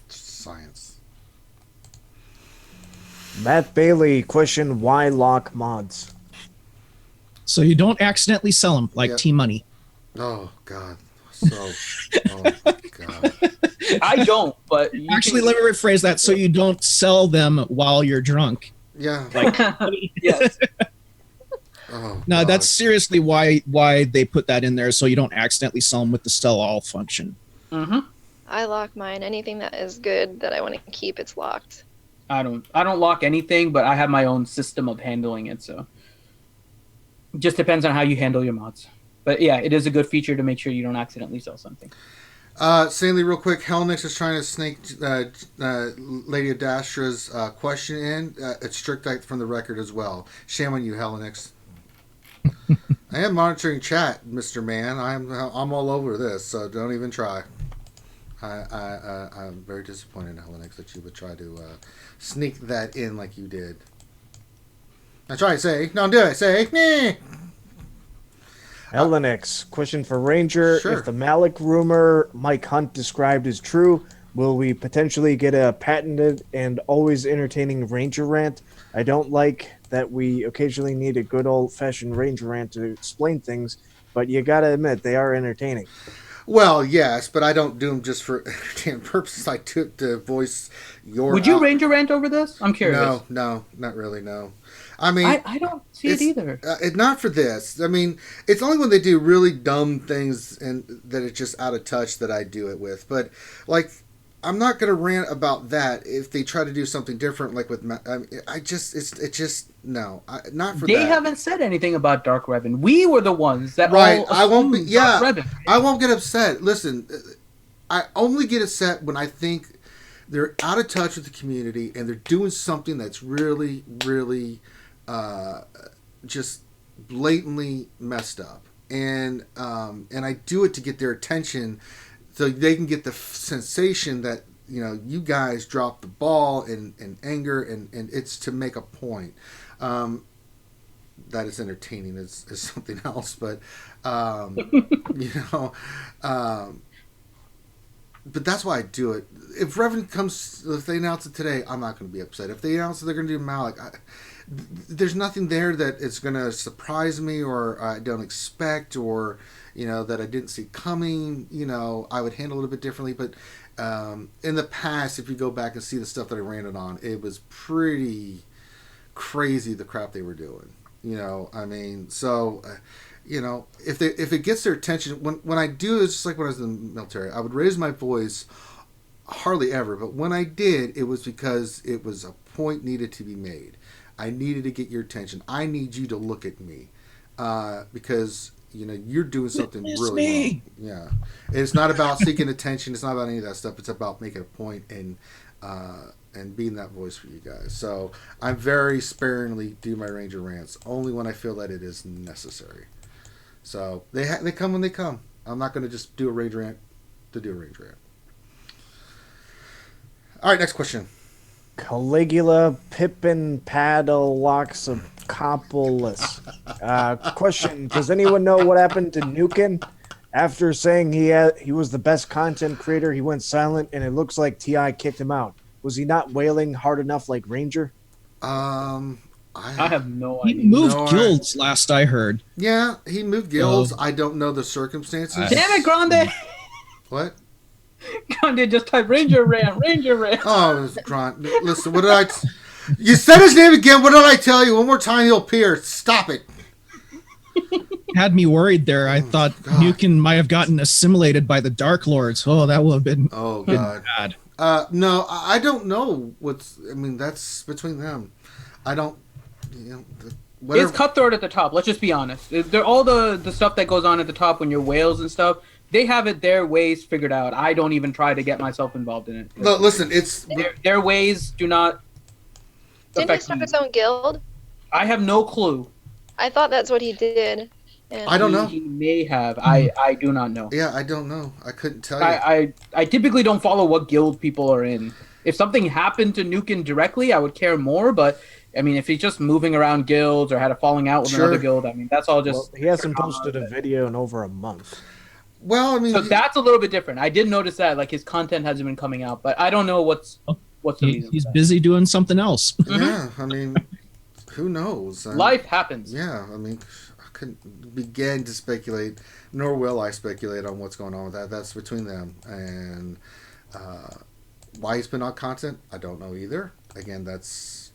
Science. Matt Bailey, question: why lock mods? So you don't accidentally sell them like T-Money. Oh God. So. Oh God. I don't, but Actually, let me rephrase that. So you don't sell them while you're drunk. Yeah. Like, yes. Oh, no, God. that's seriously why they put that in there, so you don't accidentally sell them with the sell all function. Mm-hmm. I lock mine. Anything that is good that I want to keep, it's locked. I don't lock anything, but I have my own system of handling it. So it just depends on how you handle your mods. But yeah, it is a good feature to make sure you don't accidentally sell something. Stanley, real quick, Hellnix is trying to snake Lady Adastra's question in. It's strict from the record as well. Shame on you, Hellnix. I am monitoring chat, Mr. Man. I'm all over this, so don't even try. I'm very disappointed, Hellnix, that you would try to sneak that in like you did. I try to say, don't do it. Say, meh. Elenix, question for Ranger. Sure. If the Malik rumor Mike Hunt described is true, will we potentially get a patented and always entertaining Ranger rant? I don't like that we occasionally need a good old-fashioned Ranger rant to explain things, but you gotta admit, they are entertaining. Well, yes, but I don't do them just for entertainment purposes. I took to voice your... Would you Ranger rant over this? I'm curious. No, not really, no. I mean, I don't see it either. Not for this. I mean, it's only when they do really dumb things and that it's just out of touch that I do it with. But like, I'm not gonna rant about that if they try to do something different. Like with, not for They that. haven't said anything about Dark Revan. We were the ones that Right. all I won't be. assumed Yeah. Dark Revan. I won't get upset. Listen, I only get upset when I think they're out of touch with the community and they're doing something that's really, really just blatantly messed up. And I do it to get their attention so they can get the sensation that, you guys dropped the ball in anger, and it's to make a point. That is entertaining is something else, but but that's why I do it. If they announce it today, I'm not going to be upset. If they announce that they're going to do Malik, there's nothing there that is going to surprise me or I don't expect or, that I didn't see coming. I would handle it a bit differently. But in the past, if you go back and see the stuff that I ran it on, it was pretty crazy the crap they were doing. If it gets their attention, when I do, it's just like when I was in the military. I would raise my voice, hardly ever, but when I did, it was because it was a point needed to be made. I needed to get your attention. I need you to look at me, because you're doing something really wrong. Yeah, it's not about seeking attention. It's not about any of that stuff. It's about making a point and being that voice for you guys. So I very sparingly do my Ranger rants, only when I feel that it is necessary. So they come when they come. I'm not going to just do a Ranger rant to do a Ranger rant. All right, next question. Caligula Pippin Padaloxopoulos. Question: does anyone know what happened to Nuking? After saying he was the best content creator, he went silent, and it looks like T.I. kicked him out. Was he not wailing hard enough like Ranger? I have no idea. He moved guilds, last I heard. Yeah, he moved guilds. I don't know the circumstances. Damn it, Grande! What? Grande just typed Ranger Rant. Oh, Grant. Listen, what did you said his name again. What did I tell you? One more time, he'll appear. Stop it. Had me worried there. I thought Nuking might have gotten assimilated by the Dark Lords. Oh, that would have been bad. No, I don't know that's between them. I don't, It's cutthroat at the top. Let's just be honest. They're all the stuff that goes on at the top when you're whales and stuff. They have it their ways figured out. I don't even try to get myself involved in it. No, listen, it's their ways do not. Didn't he start his own guild? I have no clue. I thought that's what he did. And I don't know. He may have. I do not know. Yeah, I don't know. I couldn't tell you. I typically don't follow what guild people are in. If something happened to Nukin directly, I would care more. But I mean, if he's just moving around guilds or had a falling out with another guild, I mean, that's all just. Well, he hasn't posted a video in over a month. Well, I mean, so that's a little bit different. I did notice that, like, his content hasn't been coming out, but I don't know what's the reason. He's busy doing something else. Yeah, I mean, who knows? Life happens. Yeah, I mean, I couldn't begin to speculate, nor will I speculate on what's going on with that. That's between them. And why he's been on content, I don't know either. Again, that's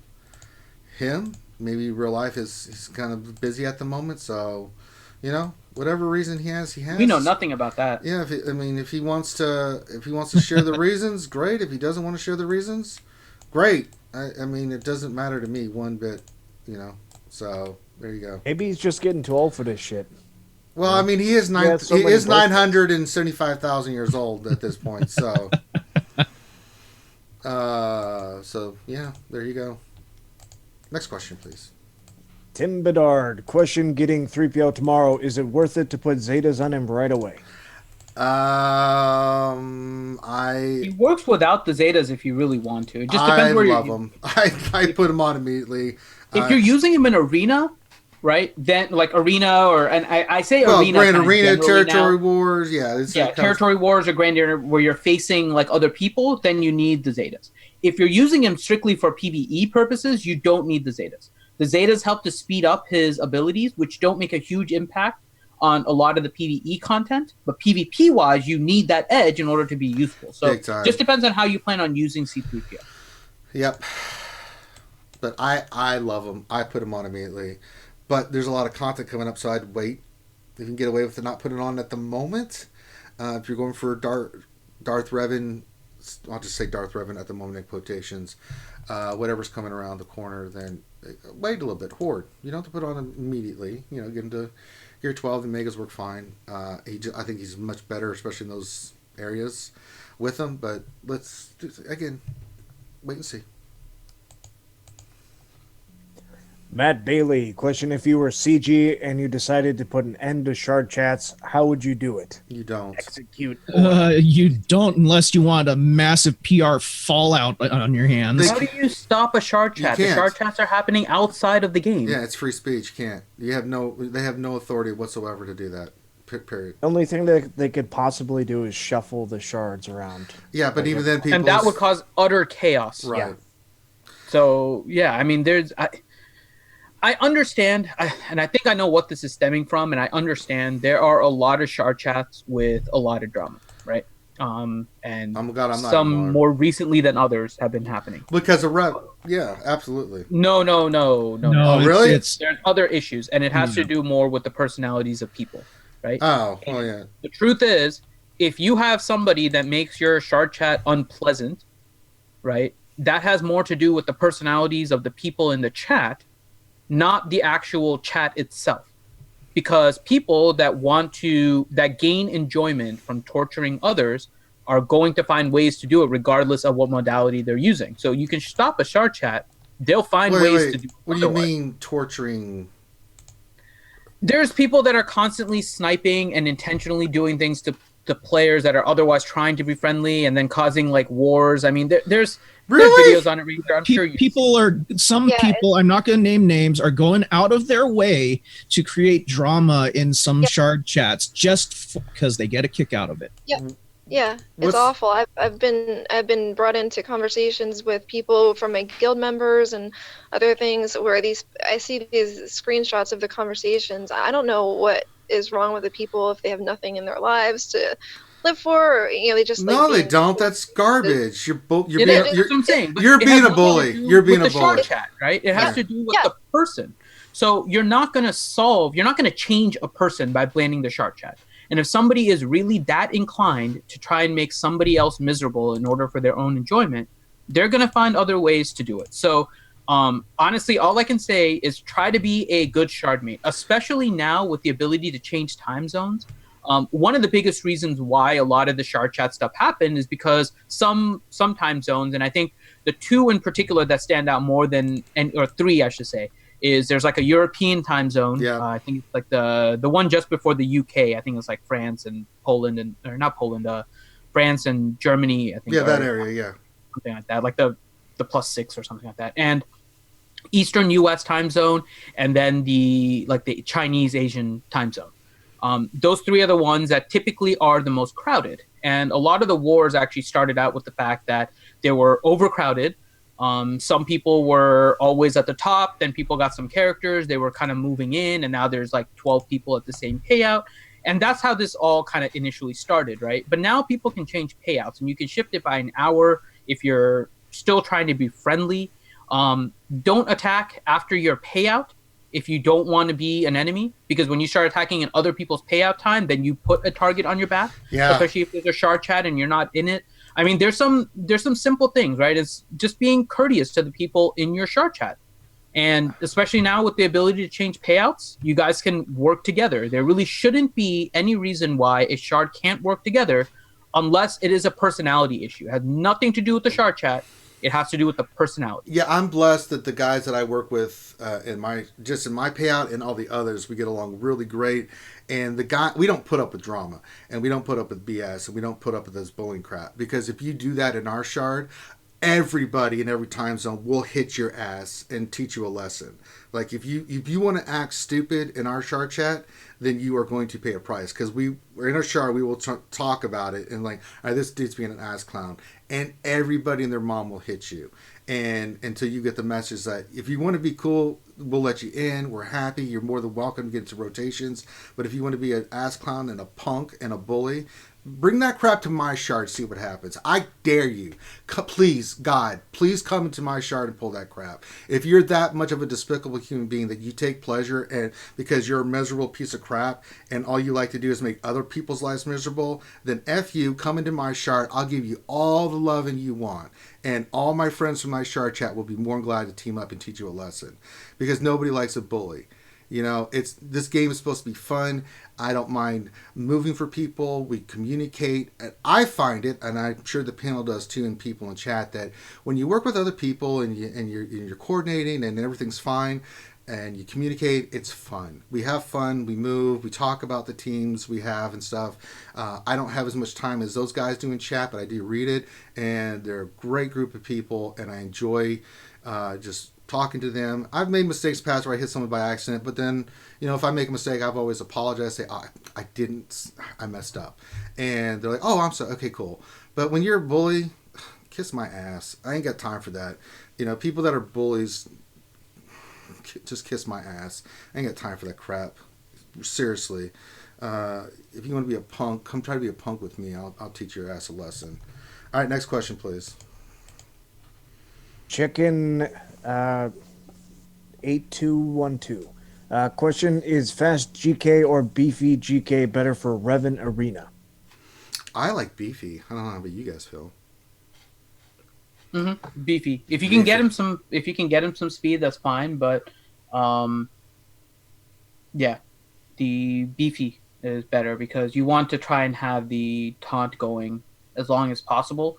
him. Maybe real life he's kind of busy at the moment, so, whatever reason he has. We know nothing about that. Yeah, if he wants to share the reasons, great. If he doesn't want to share the reasons, great. I mean, it doesn't matter to me one bit, So there you go. Maybe he's just getting too old for this shit. Well, I mean, he is 975,000 years old at this point. So, so yeah, there you go. Next question, please. Tim Bedard, question: getting 3PO tomorrow, is it worth it to put Zetas on him right away? He works without the Zetas if you really want to. It just depends where you love him. I put him on immediately. If you're using him in Arena, right? Then like Arena I say Arena. Grand Arena, Territory Wars, Territory Wars or Grand Arena where you're facing like other people, then you need the Zetas. If you're using him strictly for PvE purposes, you don't need the Zetas. The Zetas help to speed up his abilities, which don't make a huge impact on a lot of the PvE content. But PvP-wise, you need that edge in order to be useful. So just depends on how you plan on using C3PO. Yep. but I love them. I put them on immediately. But there's a lot of content coming up, so I'd wait. If you can get away with it, not putting it on at the moment. If you're going for Darth Revan, I'll just say Darth Revan at the moment in quotations. Whatever's coming around the corner, then wait a little bit. Horde. You don't have to put it on immediately. You know, get into Gear 12. The Megas work fine. I think he's much better, especially in those areas with them. But let's again wait and see. Matt Bailey, question: if you were CG and you decided to put an end to shard chats, how would you do it? You don't. Execute. You don't unless you want a massive PR fallout on your hands. How do you stop a shard chat? The shard chats are happening outside of the game. Yeah, it's free speech. You can't. They have no authority whatsoever to do that. Period. The only thing that they could possibly do is shuffle the shards around. Yeah, but even then, people and that would cause utter chaos. Right. Yeah. So yeah, I mean, I understand, and I think I know what this is stemming from, and I understand there are a lot of shard chats with a lot of drama, right? And I'm not some more recently than others have been happening. Because of yeah, absolutely. No. Oh, really? There's other issues, and it has to do more with the personalities of people, right? Oh, yeah. The truth is, if you have somebody that makes your shard chat unpleasant, right, that has more to do with the personalities of the people in the chat, not the actual chat itself. Because people that gain enjoyment from torturing others are going to find ways to do it regardless of what modality they're using. So you can stop a shard chat, they'll find ways to do it. What do you mean torturing? There's people that are constantly sniping and intentionally doing things to players that are otherwise trying to be friendly and then causing like wars. I mean, there's videos on it. I'm sure people, I'm not going to name names, are going out of their way to create drama in some shard chats just because they get a kick out of it. Yeah, it's awful. I've been brought into conversations with people from my guild members and other things where I see these screenshots of the conversations. I don't know what is wrong with the people if they have nothing in their lives to live for, or, they just they don't. That's garbage. You're being a bully. You're being a bully. Shard chat, right? It has to do with the person. So you're not going to change a person by banning the shard chat. And if somebody is really that inclined to try and make somebody else miserable in order for their own enjoyment, they're going to find other ways to do it. So honestly, all I can say is try to be a good shard mate, especially now with the ability to change time zones. One of the biggest reasons why a lot of the shard chat stuff happened is because some time zones, and I think the two in particular that stand out more or three, I should say, is there's like a European time zone. Yeah. I think it's like the one just before the UK. I think it's like France and Poland France and Germany. I think. Yeah, that area. Yeah. Something like that, like the +6 or something like that, and Eastern U.S. time zone, and then the Chinese Asian time zone. Those three are the ones that typically are the most crowded. And a lot of the wars actually started out with the fact that they were overcrowded. Some people were always at the top, then people got some characters, they were kind of moving in, and now there's like 12 people at the same payout. And that's how this all kind of initially started, right? But now people can change payouts, and you can shift it by an hour if you're still trying to be friendly. Don't attack after your payout if you don't want to be an enemy, because when you start attacking in other people's payout time, then you put a target on your back. Yeah. Especially if there's a shard chat and you're not in it. I mean, there's some simple things, right? It's just being courteous to the people in your shard chat. And especially now with the ability to change payouts, you guys can work together. There really shouldn't be any reason why a shard can't work together unless it is a personality issue. It has nothing to do with the shard chat. It has to do with the personality. Yeah, I'm blessed that the guys that I work with in my payout and all the others, we get along really great. And we don't put up with drama, and we don't put up with BS, and we don't put up with this bullying crap. Because if you do that in our shard, everybody in every time zone will hit your ass and teach you a lesson. Like if you want to act stupid in our shard chat, then you are going to pay a price, because we're in our shard. We will talk about it and like, all right, this dude's being an ass clown, and everybody and their mom will hit you, and until you get the message that if you want to be cool, we'll let you in. We're happy. You're more than welcome to get into rotations. But if you want to be an ass clown and a punk and a bully, bring that crap to my shard, see what happens. I dare you. Please, God, please come into my shard and pull that crap. If you're that much of a despicable human being that you take pleasure and because you're a miserable piece of crap and all you like to do is make other people's lives miserable, then F you, come into my shard. I'll give you all the loving you want. And all my friends from my shard chat will be more than glad to team up and teach you a lesson. Because nobody likes a bully. You know, this game is supposed to be fun. I don't mind moving for people. We communicate. And I find it, and I'm sure the panel does too, and people in chat, that when you work with other people and you're coordinating and everything's fine, and you communicate, it's fun. We have fun. We move. We talk about the teams we have and stuff. I don't have as much time as those guys do in chat, but I do read it, and they're a great group of people, and I enjoy just talking to them. I've made mistakes past where I hit someone by accident, but then, you know, if I make a mistake, I've always apologized, say, I messed up. And they're like, oh, I'm sorry. Okay, cool. But when you're a bully, kiss my ass. I ain't got time for that. You know, people that are bullies, just kiss my ass. I ain't got time for that crap. Seriously. If you want to be a punk, come try to be a punk with me. I'll teach your ass a lesson. All right, next question, please. Chicken 8212. Question, is fast GK or beefy GK better for Revan Arena? I like beefy. I don't know how about you guys feel. Beefy. If you can get him some speed, that's fine. But yeah, the beefy is better because you want to try and have the taunt going as long as possible.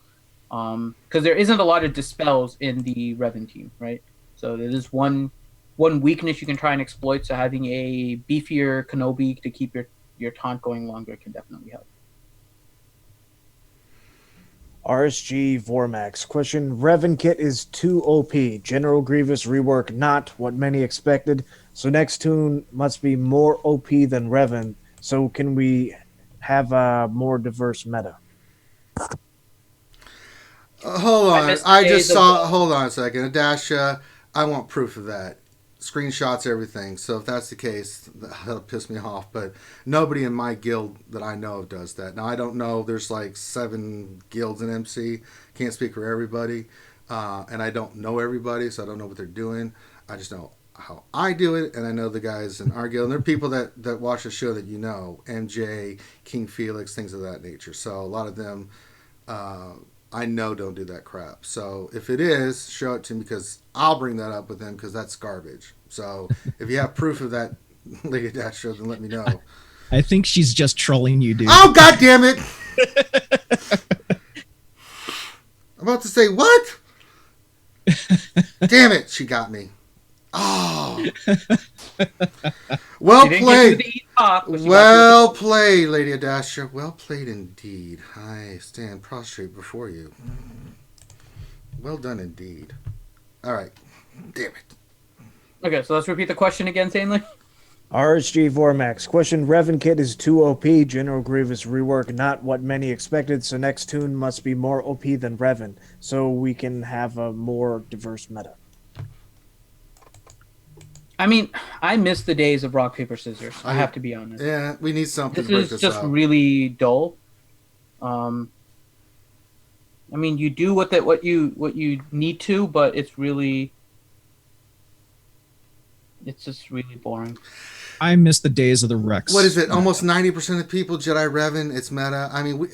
Because there isn't a lot of dispels in the Revan team, right? So there is one weakness you can try and exploit. So having a beefier Kenobi to keep your taunt going longer can definitely help. RSG Vormax. Question, Revan kit is too OP. General Grievous rework not what many expected. So next tune must be more OP than Revan. So can we have a more diverse meta? Hold on. Hold on a second. Adasha, I want proof of that. Screenshots, everything. So if that's the case, that'll piss me off. But nobody in my guild that I know of does that. Now, I don't know. There's like 7 guilds in MC. Can't speak for everybody. And I don't know everybody, so I don't know what they're doing. I just know how I do it, and I know the guys in our guild. And there are people that watch the show that you know. MJ, King Felix, things of that nature. So a lot of them... I know don't do that crap. So if it is, show it to me because I'll bring that up with them because that's garbage. So if you have proof of that, Lady Dasher, then let me know. I think she's just trolling you, dude. Oh, God damn it! I'm about to say, what? Damn it, she got me. Oh. Well played. Well played, Lady Adasha. Well played indeed. I stand prostrate before you. Well done indeed. All right. Damn it. Okay, so let's repeat the question again, Sanely. RSG Vormax. Question, Revan kit is too OP. General Grievous rework not what many expected. So next tune must be more OP than Revan. So we can have a more diverse meta. I mean, I miss the days of rock, paper, scissors. I have to be honest. Yeah, we need something this to break is this just up. really dull. I mean, you do what you need to, but it's just really boring. I miss the days of the Rex. What is it? Almost 90% of people Jedi Revan. It's meta. I mean,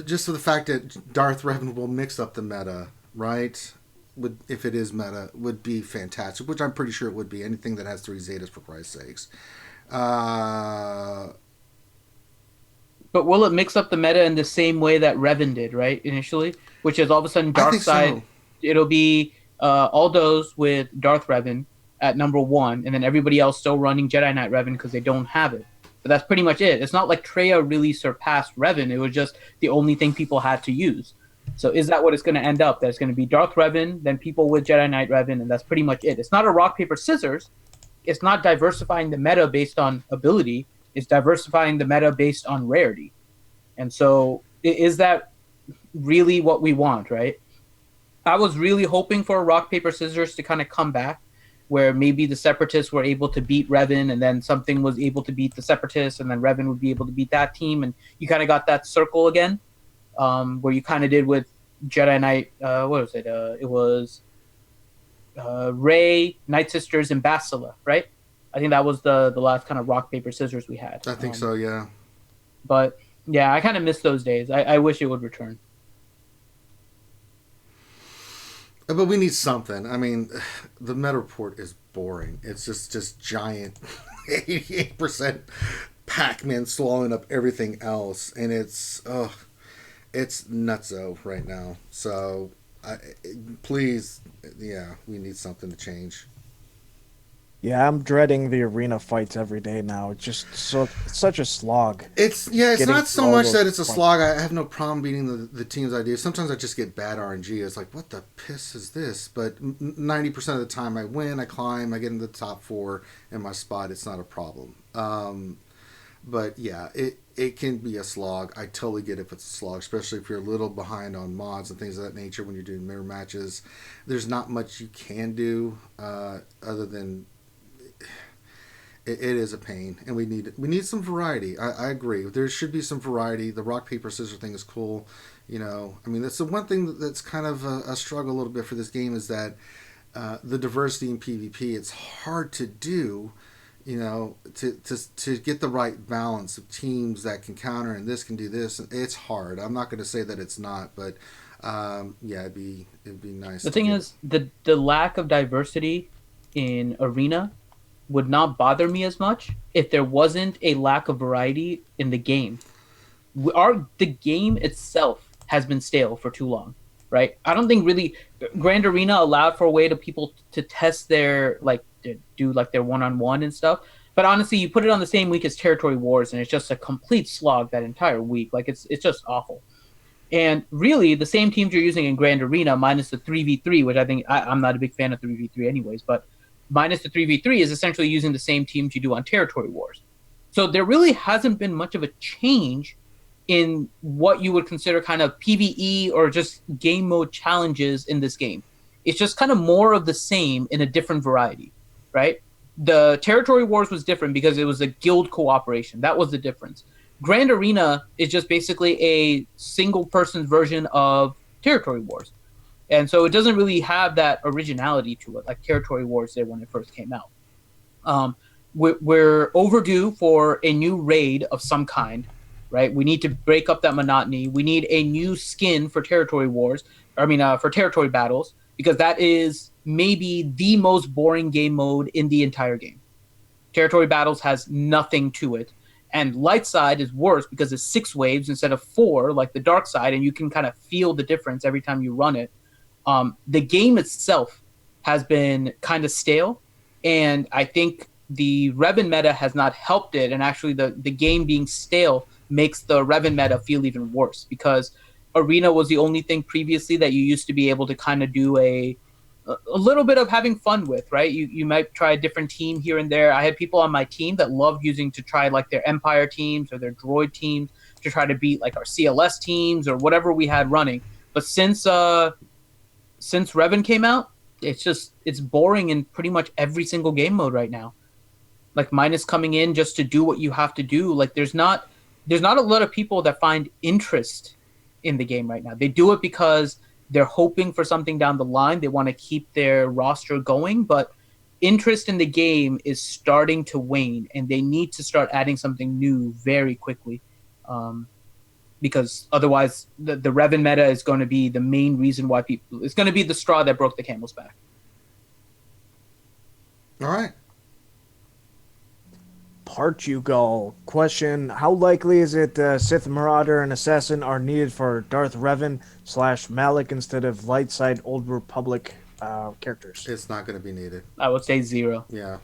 just for the fact that Darth Revan will mix up the meta, right? If it is meta, would be fantastic, which I'm pretty sure it would be. Anything that has 3 Zetas, for Christ's sakes. But will it mix up the meta in the same way that Revan did, right, initially? Which is all of a sudden Dark Side, so. It'll be all those with Darth Revan at number 1, and then everybody else still running Jedi Knight Revan because they don't have it. But that's pretty much it. It's not like Traya really surpassed Revan. It was just the only thing people had to use. So is that what it's going to end up? That it's going to be Darth Revan, then people with Jedi Knight Revan, and that's pretty much it. It's not a rock, paper, scissors. It's not diversifying the meta based on ability. It's diversifying the meta based on rarity. And so is that really what we want, right? I was really hoping for rock, paper, scissors to kind of come back where maybe the Separatists were able to beat Revan, and then something was able to beat the Separatists, and then Revan would be able to beat that team, and you kind of got that circle again, where you kind of did with Jedi Knight. What was it? It was Rey, Night Sisters, and Bastila, right? I think that was the last kind of rock, paper, scissors we had. I think so, yeah. But yeah, I kind of miss those days. I wish it would return. But we need something. I mean, the meta report is boring. It's just giant 88% Pac-Man swallowing up everything else, and it's nutso right now. So, please, yeah, we need something to change. Yeah, I'm dreading the arena fights every day now. It's just such a slog. It's not so much that it's a slog. I have no problem beating the teams I do. Sometimes I just get bad RNG. It's like, what the piss is this? But 90% of the time I win, I climb, I get into the top 4 in my spot. It's not a problem. But yeah, it can be a slog. I totally get if it's a slog, especially if you're a little behind on mods and things of that nature when you're doing mirror matches. There's not much you can do other than... It is a pain, and we need some variety. I agree. There should be some variety. The rock, paper, scissors thing is cool. You know, I mean, that's the one thing that's kind of a struggle a little bit for this game is that the diversity in PvP. It's hard to do, you know, to get the right balance of teams that can counter and this can do this. It's hard. I'm not going to say that it's not, but yeah, it'd be nice. The thing is, the lack of diversity in arena would not bother me as much if there wasn't a lack of variety in the game. The game itself has been stale for too long, right? I don't think really Grand Arena allowed for a way to people to test their do their one-on-one and stuff. But honestly, you put it on the same week as Territory Wars, and it's just a complete slog that entire week. Like it's just awful. And really, the same teams you're using in Grand Arena minus the 3v3, which I think I'm not a big fan of 3v3 anyways, but minus the 3v3 is essentially using the same teams you do on Territory Wars. So there really hasn't been much of a change in what you would consider kind of PvE or just game mode challenges in this game. It's just kind of more of the same in a different variety, right? The Territory Wars was different because it was a guild cooperation. That was the difference. Grand Arena is just basically a single person version of Territory Wars. And so it doesn't really have that originality to it, like Territory Wars did when it first came out. We're overdue for a new raid of some kind, right? We need to break up that monotony. We need a new skin for Territory Wars. For Territory Battles, because that is maybe the most boring game mode in the entire game. Territory Battles has nothing to it. And Light Side is worse because it's 6 waves instead of 4, like the Dark Side, and you can kind of feel the difference every time you run it. The game itself has been kind of stale, and I think the Revan meta has not helped it, and actually the game being stale makes the Revan meta feel even worse, because Arena was the only thing previously that you used to be able to kind of do a little bit of having fun with, right? You might try a different team here and there. I had people on my team that loved using to try like their Empire teams or their Droid teams to try to beat like our CLS teams or whatever we had running. But since Revan came out, it's boring in pretty much every single game mode right now. Like minus coming in just to do what you have to do. Like there's not a lot of people that find interest in the game right now. They do it because they're hoping for something down the line. They want to keep their roster going, but interest in the game is starting to wane, and they need to start adding something new very quickly. Because otherwise the Revan meta is going to be the main reason why it's going to be the straw that broke the camel's back. All right. Portugal question: how likely is it Sith Marauder and Assassin are needed for Darth Revan / Malik instead of Light Side Old Republic characters? It's not going to be needed. I would say 0. Yeah.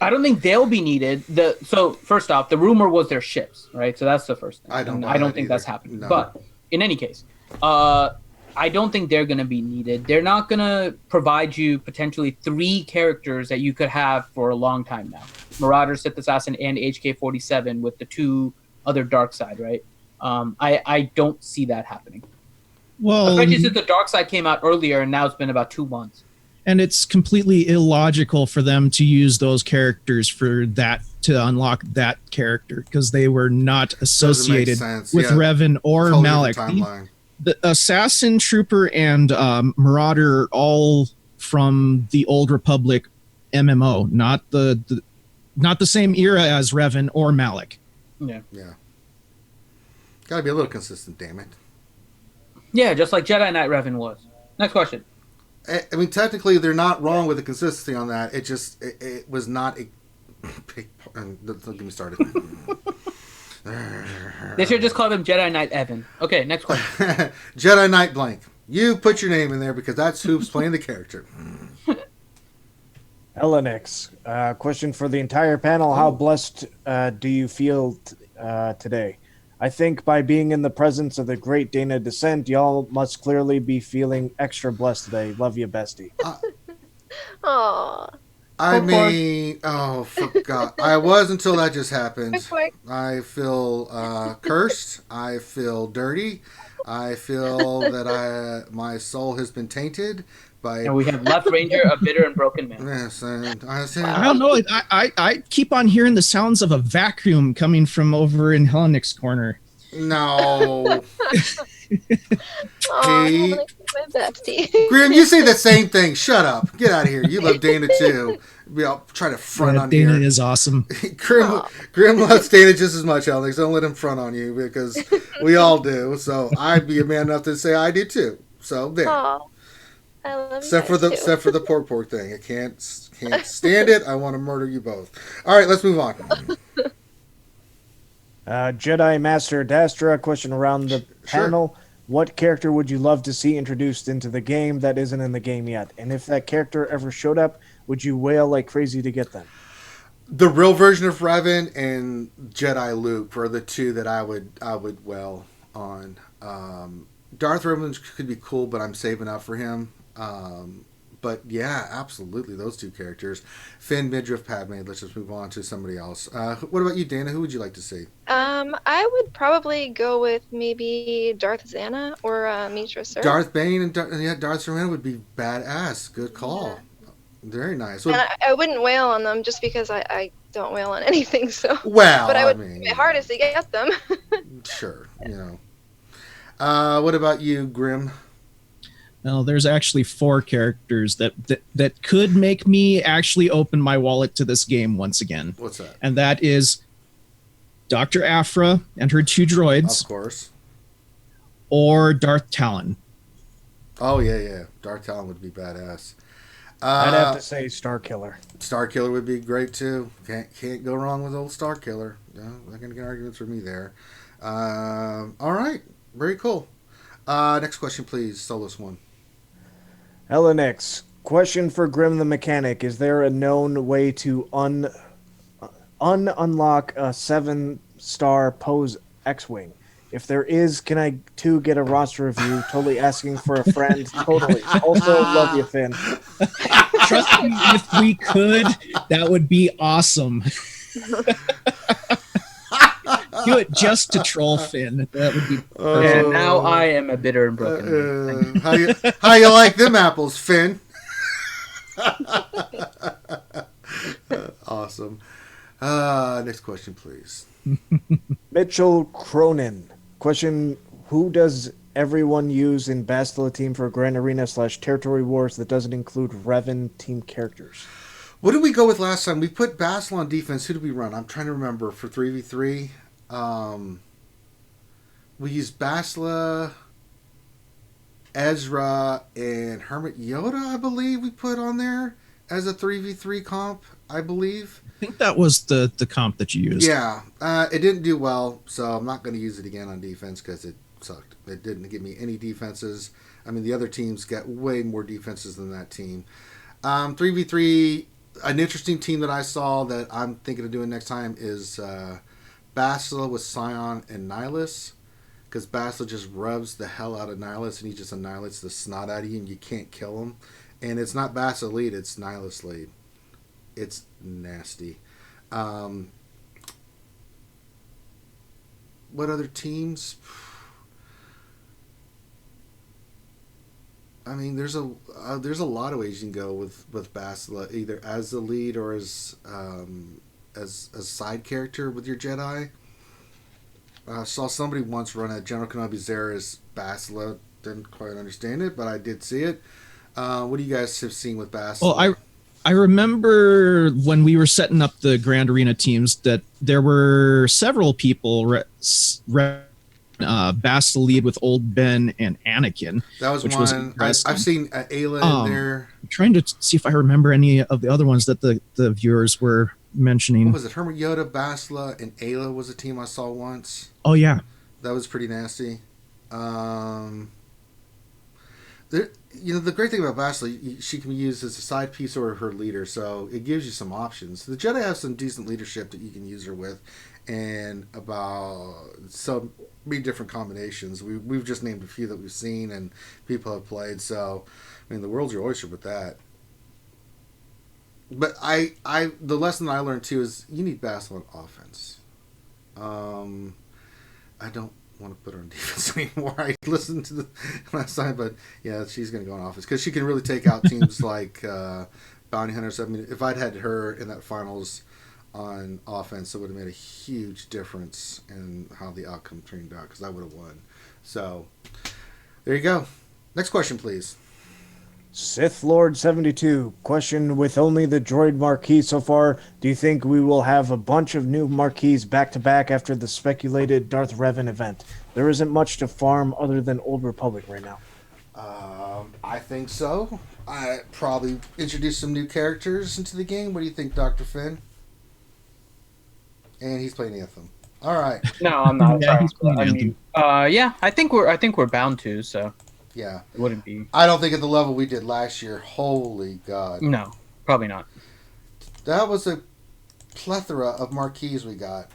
I don't think they'll be needed. So first off, the rumor was their ships, right? So that's the first thing. I don't think that's happening. No. But in any case, I don't think they're going to be needed. They're not going to provide you potentially 3 characters that you could have for a long time now. Marauder, Sith Assassin, and HK-47 with the 2 other Dark Side, right? I don't see that happening. Well, especially since the Dark Side came out earlier, and now it's been about 2 months. And it's completely illogical for them to use those characters for that to unlock that character because they were not associated with Revan or totally Malik. The Assassin, Trooper, and Marauder are all from the Old Republic MMO, not the same era as Revan or Malik. Yeah. Got to be a little consistent, damn it. Yeah, just like Jedi Knight Revan was. Next question. I mean, technically, they're not wrong with the consistency on that. It just it was not a big part. Don't get me started. They should just call them Jedi Knight Evan. Okay, next question. Jedi Knight blank. You put your name in there because that's who's playing the character. LNX. Question for the entire panel. How blessed do you feel today? I think by being in the presence of the great Dana Descent, y'all must clearly be feeling extra blessed today. Love you, bestie. Aww. I mean, oh, forgot. I was until that just happened. I feel cursed. I feel dirty. I feel that my soul has been tainted by. And we have Left Ranger, a bitter and broken man. Yes, and I don't know. I keep on hearing the sounds of a vacuum coming from over in Helenick's corner. No. Hey. My bestie. Grim, you say the same thing. Shut up. Get out of here. You love Dana too. I'll try to front on Dana here. is awesome. Grim loves Dana just as much, Alex. Don't let him front on you because we all do. So I'd be a man enough to say I do too. So there. Aww. I love except for the pork thing. I can't stand it. I want to murder you both. All right, let's move on. Jedi Master Dastra, question around the panel. What character would you love to see introduced into the game that isn't in the game yet? And if that character ever showed up, would you wail like crazy to get them? The real version of Revan and Jedi Luke were the two that I would wail on. Darth Revan could be cool, but I'm saving up for him. But yeah, absolutely, those two characters. Finn, Midriff, Padme. Let's just move on to somebody else. What about you, Dana? Who would you like to see? I would probably go with maybe Darth Xana or Mitra Sir. Darth Bane and Darth Xana would be badass. Good call. Yeah. Very nice. And I wouldn't wail on them just because I don't wail on anything. So well, but I would try my hardest to get them. Sure, you know. What about you, Grim? Well, there's actually 4 characters that could make me actually open my wallet to this game once again. What's that? And that is Dr. Aphra and her 2 droids. Of course. Or Darth Talon. Oh, yeah. Darth Talon would be badass. I'd have to say Starkiller. Starkiller would be great, too. Can't go wrong with old Starkiller. Not going to get arguments for me there. All right. Very cool. Next question, please. Solus 1. LNX, question for Grim the Mechanic. Is there a known way to unlock a 7-star pose X-Wing? If there is, can I too get a roster review? Totally asking for a friend. Totally. Also, love you, Finn. Trust me, if we could, that would be awesome. Do it just to troll Finn. That would be perfect. And now I am a bitter and broken man. How you like them apples, Finn? Awesome. Next question, please. Mitchell Cronin. Question, who does everyone use in Bastila team for Grand Arena / Territory Wars that doesn't include Revan team characters? What did we go with last time? We put Bastila on defense. Who did we run? I'm trying to remember for 3v3. We used Bastila, Ezra, and Hermit Yoda, I believe we put on there as a 3v3 comp, I believe. I think that was the comp that you used. Yeah. It didn't do well, so I'm not going to use it again on defense because it sucked. It didn't give me any defenses. I mean, the other teams got way more defenses than that team. 3v3, an interesting team that I saw that I'm thinking of doing next time is Bastila with Scion and Nihilus, because Bastila just rubs the hell out of Nihilus and he just annihilates the snot out of you and you can't kill him. And it's not Bastila lead, it's Nihilus lead. It's nasty. What other teams? I mean, there's a lot of ways you can go with Bastila, either as the lead or as a side character with your Jedi. I saw somebody once run a General Kenobi Zera's Bastila. Didn't quite understand it, but I did see it. What do you guys have seen with Bastila? Well, I remember when we were setting up the Grand Arena teams that there were several people Bastila lead with Old Ben and Anakin. That was which one. Was I've seen Ayla in there. I'm trying to see if I remember any of the other ones that the viewers were mentioning. What was it? Hermit Yoda, Bastila, and Ayla was a team I saw once. Oh, yeah. That was pretty nasty. The great thing about Bastila, she can be used as a side piece or her leader, so it gives you some options. The Jedi have some decent leadership that you can use her with, and about so many different combinations. We've just named a few that we've seen and people have played, so I mean the world's your oyster with that. But the lesson I learned too is you need Bastila on offense. I don't want to put her on defense anymore. I listened to the last time, but yeah, she's going to go on offense because she can really take out teams like Bounty Hunters. I mean, if I'd had her in that finals on offense, it would have made a huge difference in how the outcome turned out because I would have won. So there you go. Next question, please. Sith Lord 72 question: with only the droid marquee so far, do you think we will have a bunch of new marquees back to back after the speculated Darth Revan event? There isn't much to farm other than Old Republic right now. I think so. I probably introduce some new characters into the game. What do you think, Dr. Finn? And he's playing Anthem. All right. No, I'm not. Yeah, he's playing Anthem. Yeah, I think we're bound to. So Yeah. it wouldn't be. I don't think at the level we did last year. Holy God. No, probably not. That was a plethora of marquees we got.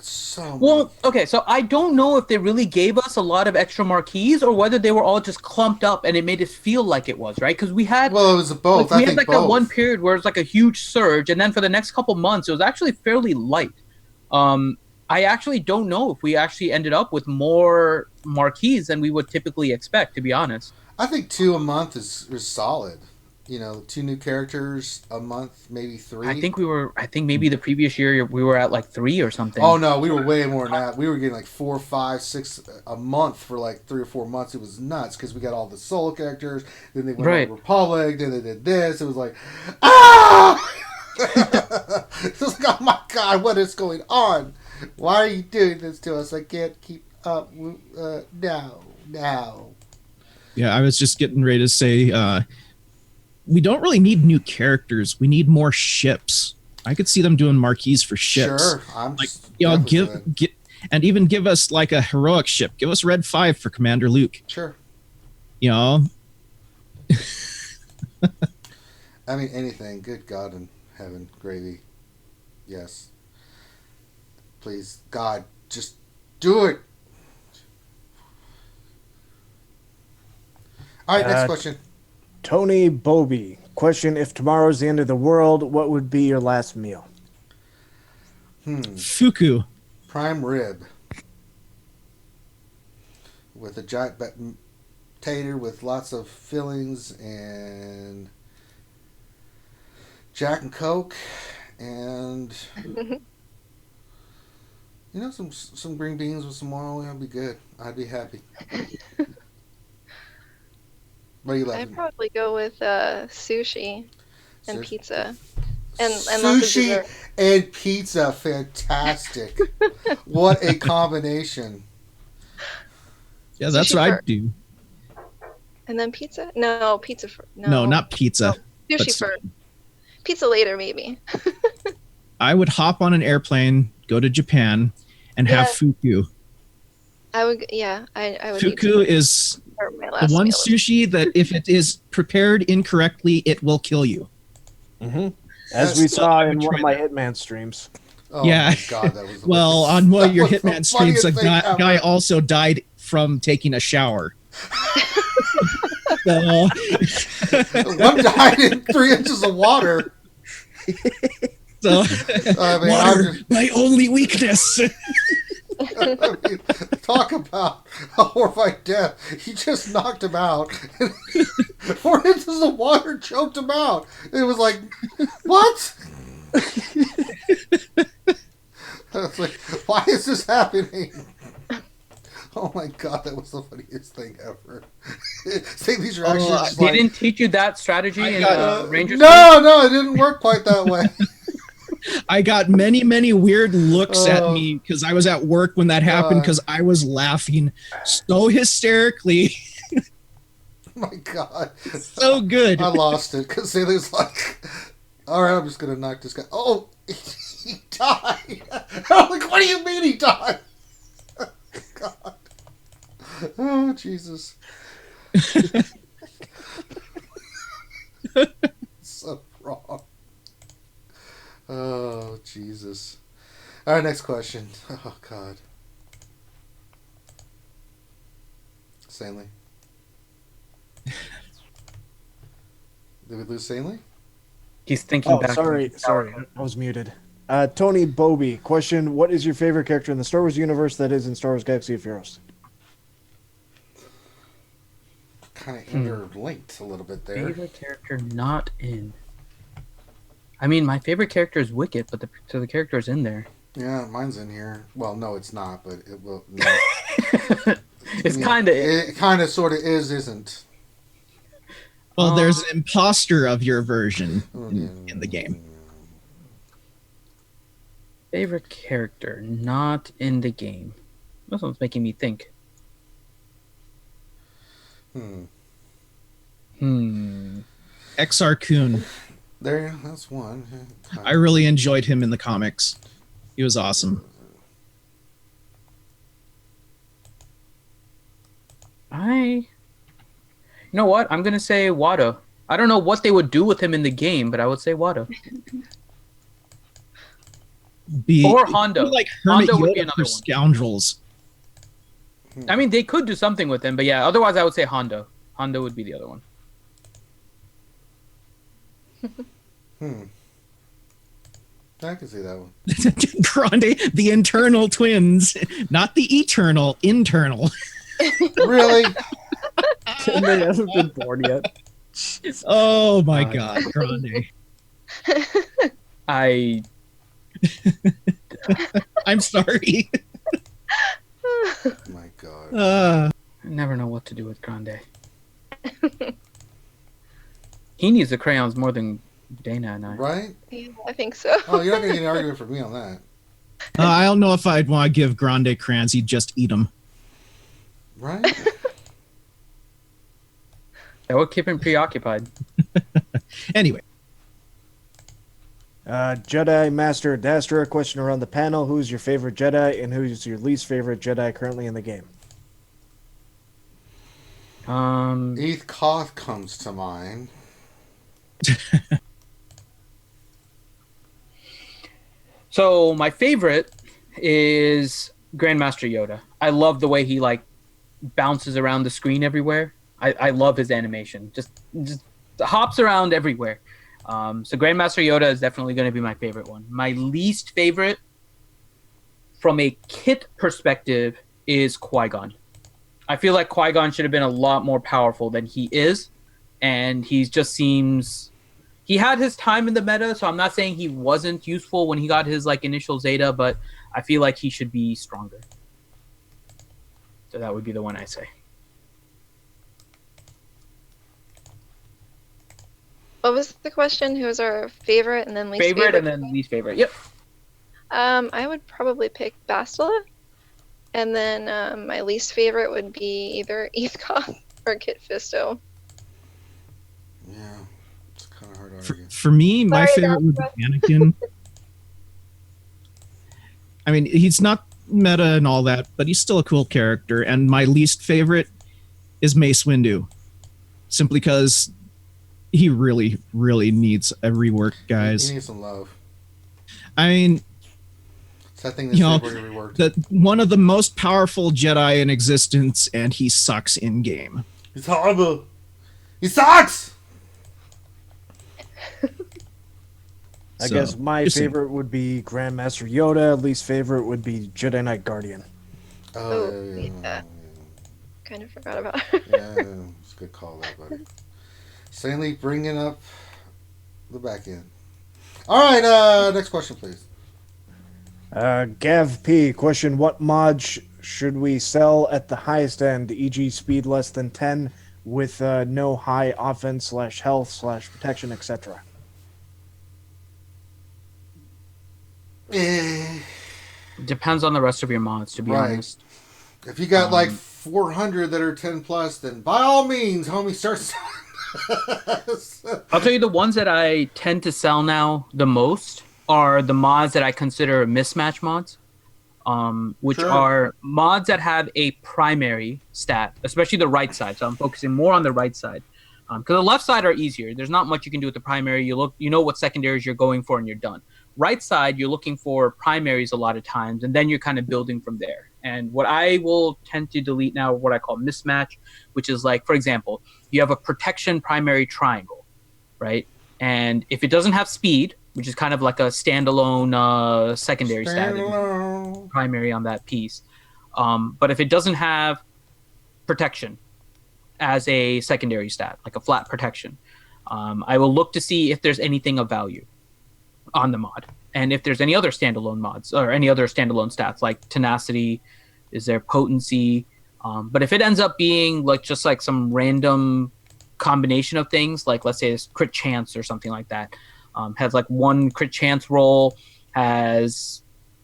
So many. Well, okay, so I don't know if they really gave us a lot of extra marquees or whether they were all just clumped up and it made it feel like it was, right? Because we had Well, it was both. we I had think like both. that one period where it's like a huge surge, and then for the next couple months it was actually fairly light. I actually don't know if we actually ended up with more marquees than we would typically expect, to be honest. I think 2 a month is solid. 2 new characters a month, maybe 3. I think maybe the previous year we were at like 3 or something. Oh no, we were way more than that. We were getting like 4, 5, 6 a month for like 3 or 4 months. It was nuts because we got all the solo characters. Then they went Right. to Republic. Then they did this. It was like, ah! It was like, oh my God, what is going on? Why are you doing this to us? I can't keep up. Now. Yeah, I was just getting ready to say, we don't really need new characters. We need more ships. I could see them doing marquees for ships. Sure, I'm Like, definitely in. and even give us like a heroic ship. Give us Red 5 for Commander Luke. Sure. I mean, anything. Good God in heaven, gravy. Yes. Please, God, just do it. All right, next question. Tony Bobby question: if tomorrow's the end of the world, what would be your last meal? Fuku. Prime rib with a giant tater with lots of fillings and Jack and Coke and some green beans with some oil. That'd be good. I'd be happy. What do you like? I'd probably go with sushi and pizza. And lots of Sushi dessert. and pizza, fantastic. What a combination. Yeah, that's Sushi what I'd first. do. And then pizza? No, pizza first. No, not pizza. No, but sushi first. Pizza later, maybe. I would hop on an airplane, go to Japan, and have fuku. I would, yeah, I would. eat Fuku is for my the last one meal. sushi that if it is prepared incorrectly, it will kill you. Mm-hmm. As we saw in one of my Hitman streams. Oh Yeah. my God, that was the Well, worst. on one of That your was the Hitman streams, a funniest thing ever. guy also died from taking a shower. So, One died in 3 inches of water. so I mean, water, my only weakness. I mean, talk about a horrifying death. He just knocked him out. 4 inches of water choked him out. It was like, what? I was like, why is this happening? Oh my god, that was the funniest thing ever. See, these are actually just They like, didn't teach you that strategy in Rangers? no, it didn't work quite that way. I got many, many weird looks at me because I was at work when that happened because I was laughing so hysterically. Oh my god. So good. I lost it because it was like, all right, I'm just going to knock this guy. Oh, he died. I'm like, what do you mean he died? God. Oh, Jesus. So wrong. Oh, Jesus. All right, next question. Oh, God. Stanley. Did we lose Stanley? He's thinking back. Sorry, I was muted. Tony Bobby, question: what is your favorite character in the Star Wars universe that is in Star Wars Galaxy of Heroes? Kind of interlinked a little bit there. Favorite character not in. I mean, my favorite character is Wicket, but the character is in there. Yeah, mine's in here. Well, no, it's not, but it will. No. It's kind of. It kind of, sort of is, isn't. Well, there's an imposter of your version in the game. Favorite character not in the game. This one's making me think. XR Kun. There, that's one. I really enjoyed him in the comics. He was awesome. You know what? I'm gonna say Watto. I don't know what they would do with him in the game, but I would say Watto. Or Hondo. Like Hermit Hondo would Yoda be another for one. scoundrels. I mean, they could do something with him, but yeah. Otherwise, I would say Hondo. Hondo would be the other one. I can see that one. Grande, the internal twins, not the eternal, internal. Really? And they haven't been born yet. Oh my God, Grande. I'm sorry. My God. I never know what to do with Grande. He needs the crayons more than Dana and I. Right? Yeah, I think so. Oh, you're not going to get an argument from me on that. I don't know if I'd want to give Grande crayons. He'd just eat them. Right? That would keep him preoccupied. Anyway. Jedi Master Dastra, question around the panel. Who's your favorite Jedi and who's your least favorite Jedi currently in the game? Eth Koth comes to mind. So my favorite is Grandmaster Yoda. I love the way he like bounces around the screen everywhere. I love his animation. Just hops around everywhere. So Grandmaster Yoda is definitely going to be my favorite one. My least favorite, from a kit perspective, is Qui-Gon. I feel like Qui-Gon should have been a lot more powerful than he is, and he just seems... He had his time in the meta, so I'm not saying he wasn't useful when he got his like initial Zeta, but I feel like he should be stronger. So that would be the one I say. What was the question? Who was our favorite and then least favorite? Favorite and then least favorite. Yep. I would probably pick Bastila. And then my least favorite would be either Ethkoth or Kit Fisto. Yeah. It's kind of hard to argue. For me, my favorite would be Anakin. I mean, he's not meta and all that, but he's still a cool character. And my least favorite is Mace Windu. Simply because he really, really needs a rework, guys. He needs some love. I mean, It's that thing that's reworked. one of the most powerful Jedi in existence, and he sucks in game. He's horrible. He sucks. I So, guess my just saying. favorite would be Grandmaster Yoda. Least favorite would be Jedi Knight Guardian. Oh, yeah. Kind of forgot about her. Yeah, it's a good call there, buddy. Stanley bringing up the back end. All right, next question, please. Gav P. Question: what mod should we sell at the highest end, e.g., speed less than 10, with no high offense / health / protection, etc.? Eh, Depends on the rest of your mods, to be Right. honest. if you got like 400 that are 10 plus, then by all means, homie, start selling. I'll tell you the ones that I tend to sell now the most are the mods that I consider mismatch mods, which Sure. are mods that have a primary stat, especially the right side. So I'm focusing more on the right side, because the left side are easier. There's not much you can do with the primary. You know what secondaries you're going for, and you're done. Right side, you're looking for primaries a lot of times, and then you're kind of building from there. And what I will tend to delete now, what I call mismatch, which is like, for example, you have a protection primary triangle, right? And if it doesn't have speed, which is kind of like a standalone secondary stat, Standalone. primary on that piece. But if it doesn't have protection as a secondary stat, like a flat protection, I will look to see if there's anything of value on the mod, and if there's any other standalone mods or any other standalone stats like tenacity, is there potency. But if it ends up being like just like some random combination of things, like let's say it's crit chance or something like that, has like 1 crit chance roll, has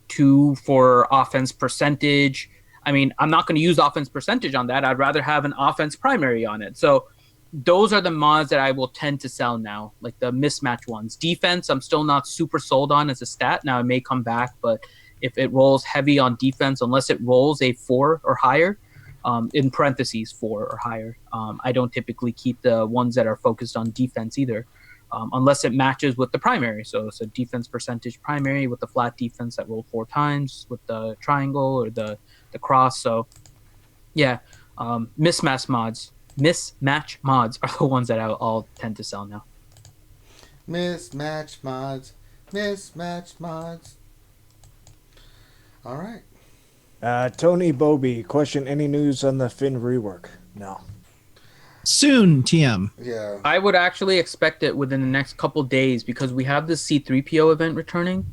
2 for offense percentage. I mean, I'm not going to use offense percentage on that. I'd rather have an offense primary on it. So those are the mods that I will tend to sell now, like the mismatch ones. Defense, I'm still not super sold on as a stat. Now it may come back, but if it rolls heavy on defense, unless it rolls a 4 or higher, in parentheses 4 or higher, I don't typically keep the ones that are focused on defense either, unless it matches with the primary. So it's a defense percentage primary with the flat defense that rolled 4 times with the triangle or the cross. So yeah, mismatch mods are the ones that I'll tend to sell now. Mismatch mods. Mismatch mods. All right. Tony Bobby. Question: any news on the Finn rework? No. Soon, TM. Yeah. I would actually expect it within the next couple days because we have the C3PO event returning,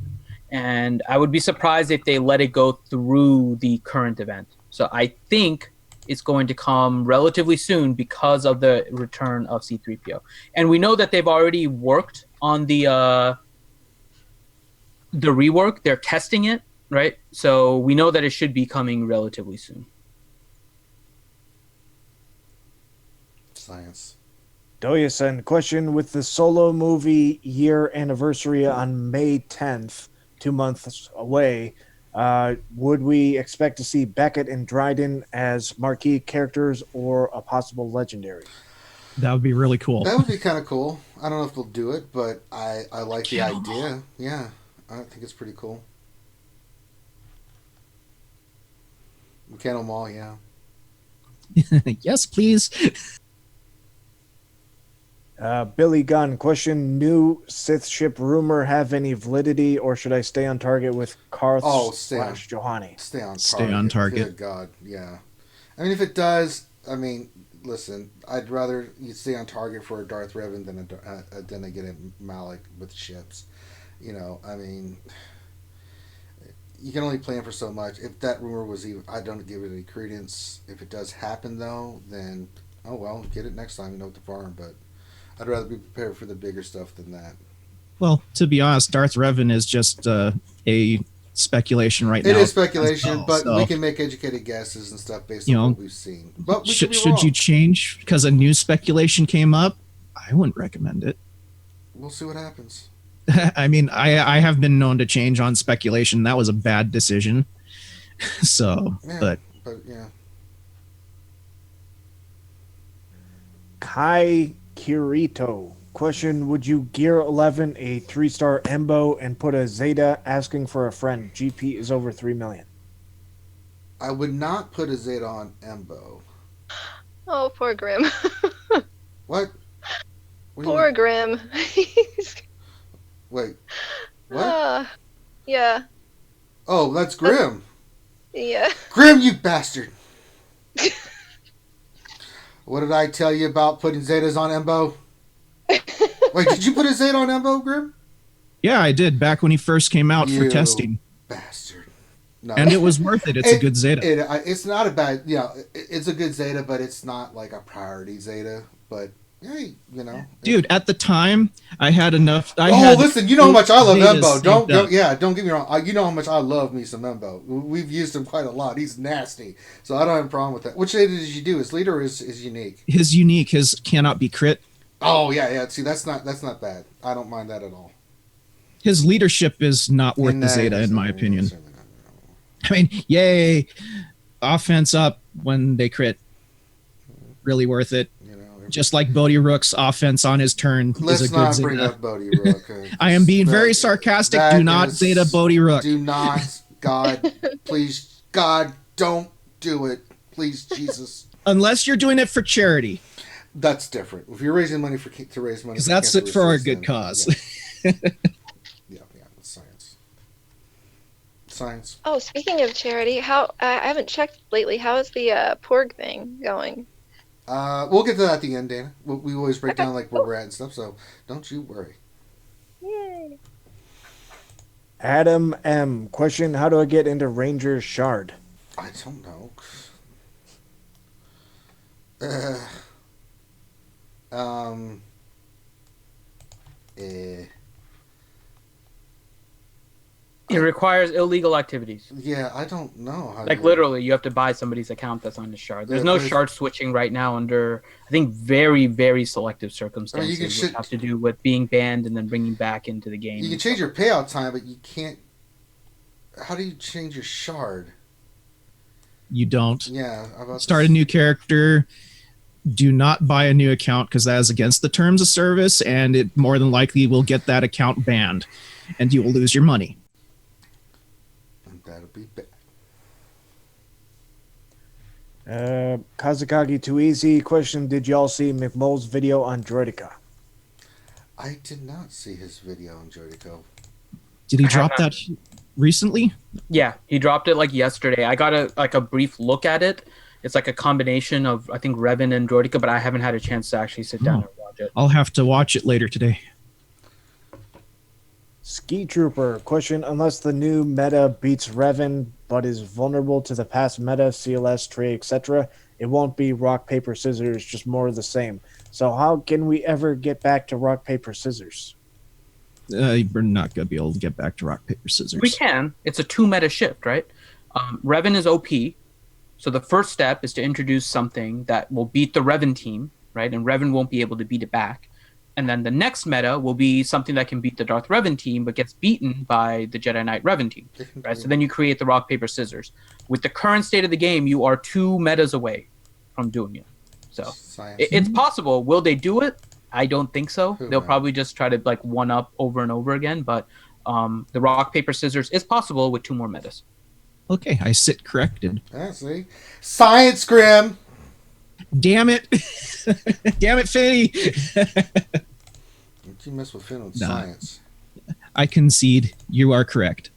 and I would be surprised if they let it go through the current event. So I think it's going to come relatively soon because of the return of C3PO. And we know that they've already worked on the rework. They're testing it, right? So we know that it should be coming relatively soon. Science. Doyasen. Question: with the Solo movie year anniversary on May 10th, 2 months away, would we expect to see Beckett and Dryden as marquee characters or a possible legendary? That would be really cool. That would be kind of cool. I don't know if they'll do it, but I like the idea. Yeah, I think it's pretty cool. We can them all, yeah. Yes, please. Billy Gunn. Question: new Sith ship rumor have any validity, or should I stay on target with Karth / Johanni? Stay on target. Stay on target. Good God, yeah. I mean, if it does, I mean, listen, I'd rather you stay on target for a Darth Revan than a get a Malik with ships. You know, I mean, you can only plan for so much. If that rumor was even, I don't give it any credence. If it does happen, though, then, oh well, get it next time, you know what to farm, but I'd rather be prepared for the bigger stuff than that. Well, to be honest, Darth Revan is just a speculation right now. It is speculation, well, but so, we can make educated guesses and stuff based on what we've seen. But we should wrong. you change because a new speculation came up? I wouldn't recommend it. We'll see what happens. I mean, I have been known to change on speculation. That was a bad decision. So, Yeah, but yeah. Kai Kirito. Question: would you gear 11 a 3-star Embo and put a Zeta asking for a friend? GP is over 3 million. I would not put a Zeta on Embo. Oh, poor Grim. What? What do you Poor mean? Grim. Wait. What? Yeah. Oh, that's Grim. Yeah. Grim, you bastard. What did I tell you about putting Zetas on Embo? Wait, did you put a Zeta on Embo, Grim? Yeah, I did back when he first came out for You testing, bastard. No. and it was worth it. It's a good Zeta. It's not a bad, it's a good Zeta, but it's not like a priority Zeta. But hey, Dude, at the time, I had enough. Listen, you know how much I love Zetas Embo. saved up. Don't get me wrong. You know how much I love me some Embo. We've used him quite a lot. He's nasty, so I don't have a problem with that. Which Zeta did you do? His leader is unique. His unique, his cannot be crit. Oh yeah. See, that's not bad. I don't mind that at all. His leadership is not worth the Zeta, in my opinion. I mean, yay, offense up when they crit. Really worth it. Just like Bodhi Rook's offense on his turn Let's is a good not Zeta. bring up Bodhi Rook. I am being very sarcastic. Do not Zeta Bodhi Rook. Do not, God, please, God, don't do it, please, Jesus. Unless you're doing it for charity. That's different. If you're raising money to raise money, Because that's it for a good cause. Yeah, it's science. Oh, speaking of charity, I haven't checked lately. How is the Porg thing going? We'll get to that at the end, Dana. We always break down like where we're at and stuff, so don't you worry. Yay. Adam M. Question: how do I get into Ranger Shard? I don't know. It requires illegal activities. Yeah, I don't know how. Like literally, you have to buy somebody's account that's on the shard. There's no shard switching right now under, I think, very, very selective circumstances. Which have to do with being banned and then bringing back into the game. You can change your payout time, but you can't. How do you change your shard? You don't. Yeah. Start a new character. Do not buy a new account because that is against the terms of service, and it more than likely will get that account banned, and you will lose your money. That'll be bad. Kazakagi Too Easy question: did y'all see McMull's video on Droidica? I did not see his video on Droidica. Did he drop that recently? Yeah, he dropped it like yesterday. I got a brief look at it. It's like a combination of, I think, Revan and Droidica, but I haven't had a chance to actually sit down and watch it. I'll have to watch it later today. Ski Trooper question: unless the new meta beats Revan but is vulnerable to the past meta, CLS, Trey, etc., it won't be rock, paper, scissors, just more of the same. So how can we ever get back to rock, paper, scissors? We're not going to be able to get back to rock, paper, scissors. We can. It's a 2 meta shift, right? Revan is OP. So the first step is to introduce something that will beat the Revan team, right? And Revan won't be able to beat it back. And then the next meta will be something that can beat the Darth Revan team, but gets beaten by the Jedi Knight Revan team, right? So then you create the rock, paper, scissors. With the current state of the game, you are 2 metas away from doing it. So it's possible. Will they do it? I don't think so. They'll probably just try to like one up over and over again. But the rock, paper, scissors is possible with 2 more metas. Okay, I sit corrected. See? Science, Grim! Damn it. Damn it, Finny. Don't you mess with Finn with science. I concede. You are correct.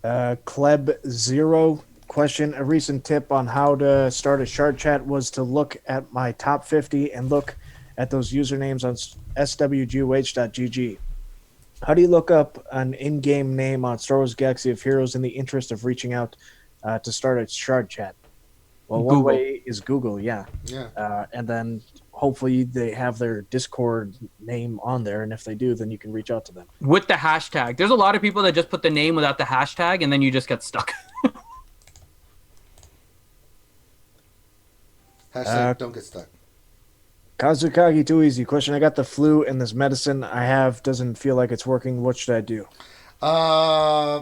Kleb0 question: a recent tip on how to start a shard chat was to look at my top 50 and look at those usernames on swgoh.gg. How do you look up an in-game name on Star Wars Galaxy of Heroes in the interest of reaching out to start a shard chat? Well, Google. one way is Google, yeah. And then hopefully they have their Discord name on there, and if they do, then you can reach out to them. With the hashtag. There's a lot of people that just put the name without the hashtag, and then you just get stuck. Hashtag don't get stuck. Kazukagi Too Easy question: I got the flu, and this medicine I have doesn't feel like it's working. What should I do?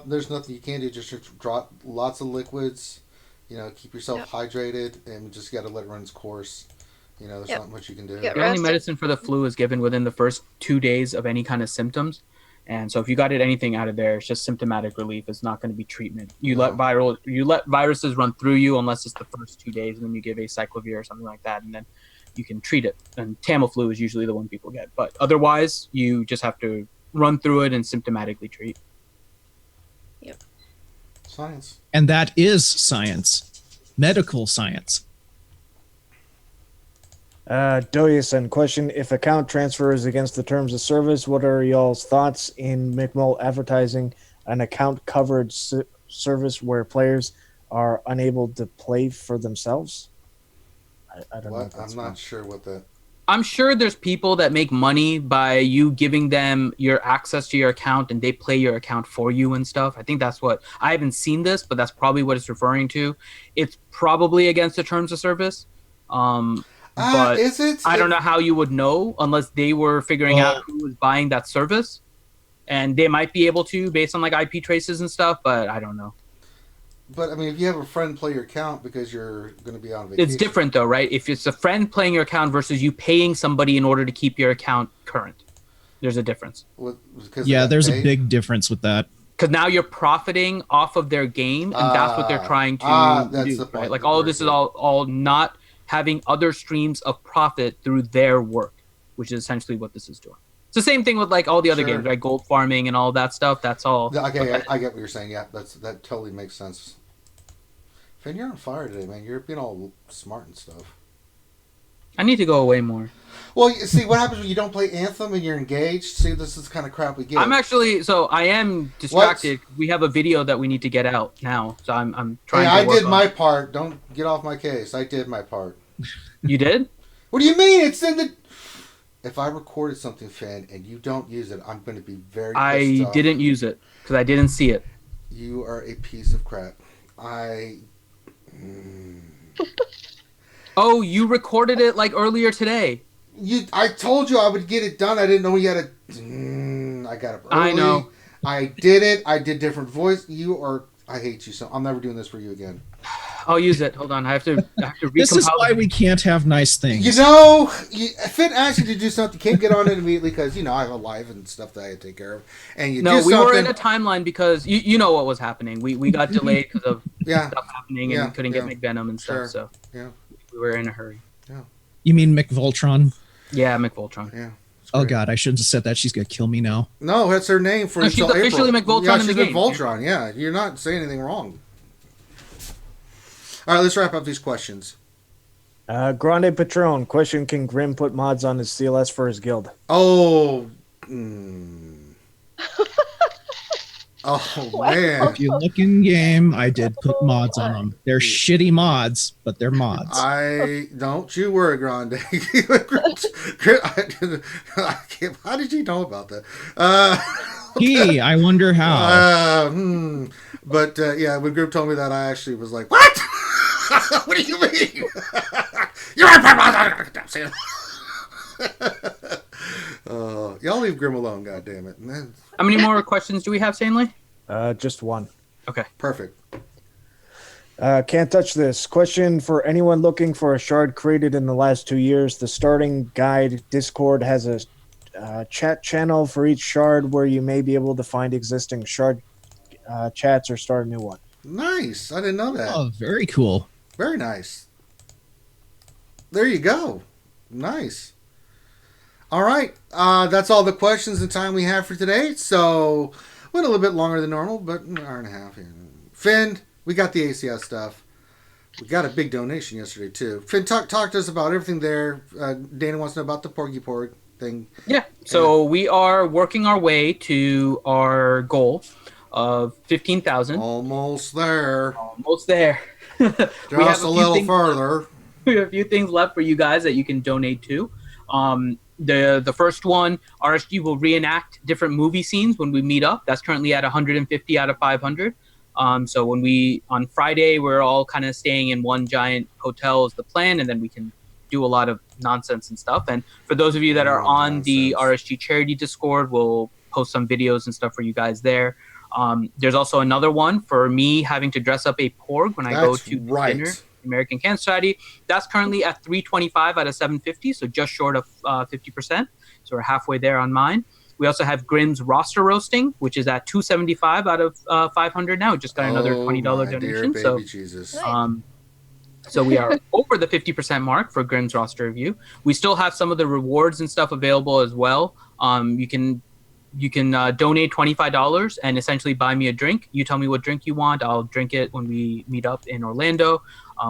There's nothing you can do. Just drop lots of liquids. Keep yourself hydrated, and just got to let it run its course. There's not much you can do. The only medicine for the flu is given within the first 2 days of any kind of symptoms. And so if you got anything out of there, it's just symptomatic relief. It's not going to be treatment. You let viruses run through you unless it's the first 2 days, and then you give acyclovir or something like that, and then you can treat it. And Tamiflu is usually the one people get. But otherwise, you just have to run through it and symptomatically treat. Science. And that is science, medical science. Doyusen, question: if account transfer is against the terms of service, what are y'all's thoughts in McMull advertising an account coverage service where players are unable to play for themselves? I don't know. What? I'm not sure what that. I'm sure there's people that make money by you giving them your access to your account and they play your account for you and stuff. I think that's what, I haven't seen this, but that's probably what it's referring to. It's probably against the terms of service. But is it? I don't know how you would know unless they were figuring out who was buying that service. And they might be able to based on like IP traces and stuff, but I don't know. But I mean, if you have a friend play your account because you're going to be on vacation, It's different though, right? If it's a friend playing your account versus you paying somebody in order to keep your account current, there's a difference. Yeah, there's a big difference with that. Because now you're profiting off of their game, and that's what they're trying to that's do. the point. Right? Like all of this is all not having other streams of profit through their work, which is essentially what this is doing. It's the same thing with like all the other games, right? Gold farming and all that stuff. That's all. Okay, I get what you're saying. Yeah, that totally makes sense. Finn, you're on fire today, man. You're being all smart and stuff. I need to go away more. Well, see, what happens when you don't play Anthem and you're engaged? See, this is the kind of crap we get. I am distracted. What? We have a video that we need to get out now, so I'm trying to work I did my part. Don't get off my case. I did my part. You did? What do you mean? It's in the... If I recorded something, Finn, and you don't use it, I'm going to be very pissed off. I didn't use it because I didn't see it. You are a piece of crap. Oh, you recorded it like earlier today. I told you I would get it done. I didn't know you had to. I got it early. I know. I did it. I did different voice. I hate you so. I'm never doing this for you again. I'll use it. Hold on. I have to recompile. This is why we can't have nice things. You know, Finn asked you to do something. You can't get on it immediately because, I have a life and stuff that I have to take care of. And you do something. No, we were in a timeline because you know what was happening. We got delayed because of stuff happening and we couldn't get McVenom and stuff. So we were in a hurry. Yeah. You mean McVoltron? Yeah, McVoltron. Yeah. Oh God, I shouldn't have said that. She's gonna kill me now. No, that's her name for she's officially McVoltron in the game. She's McVoltron. Yeah, you're not saying anything wrong. All right, let's wrap up these questions. Grande Patron, question: can Grim put mods on his CLS for his guild? Oh. Oh, man. If you look in game, I did put mods on them. They're shitty mods, but they're mods. Don't you worry, Grande. How did you know about that? I wonder how. But yeah, when Group told me that, I actually was like, what? What do you mean? Y'all leave Grim alone, goddammit. Man. How many more questions do we have, Stanley? Just one. Okay. Perfect. Can't touch this. Question for anyone looking for a shard created in the last 2 years. The starting guide Discord has a chat channel for each shard where you may be able to find existing shard chats or start a new one. Nice. I didn't know that. Oh, very cool. Very nice. There you go. Nice. All right. That's all the questions and time we have for today. So, went a little bit longer than normal, but an hour and a half here. Finn, we got the ACS stuff. We got a big donation yesterday, too. Finn, talk to us about everything there. Dana wants to know about the Porgy Porg thing. Yeah. So, we are working our way to our goal of 15,000. Almost there. Almost there. Just a little further. We have a few things left for you guys that you can donate to. The first one, RSG will reenact different movie scenes when we meet up. That's currently at 150 out of 500. So when on Friday, we're all kind of staying in one giant hotel is the plan, and then we can do a lot of nonsense and stuff. And for those of you that are on the RSG charity Discord, we'll post some videos and stuff for you guys there. There's also another one for me having to dress up a porg when I go to dinner. American Cancer Society. That's currently at 325 out of 750, so just short of 50%. So we're halfway there on mine. We also have Grim's roster roasting, which is at 275 out of 500 now. Just got another $20 donation. Dear baby Jesus. So we are over the 50% mark for Grim's roster review. We still have some of the rewards and stuff available as well. You can you can donate $25 and essentially buy me a drink. You tell me what drink you want. I'll drink it when we meet up in Orlando.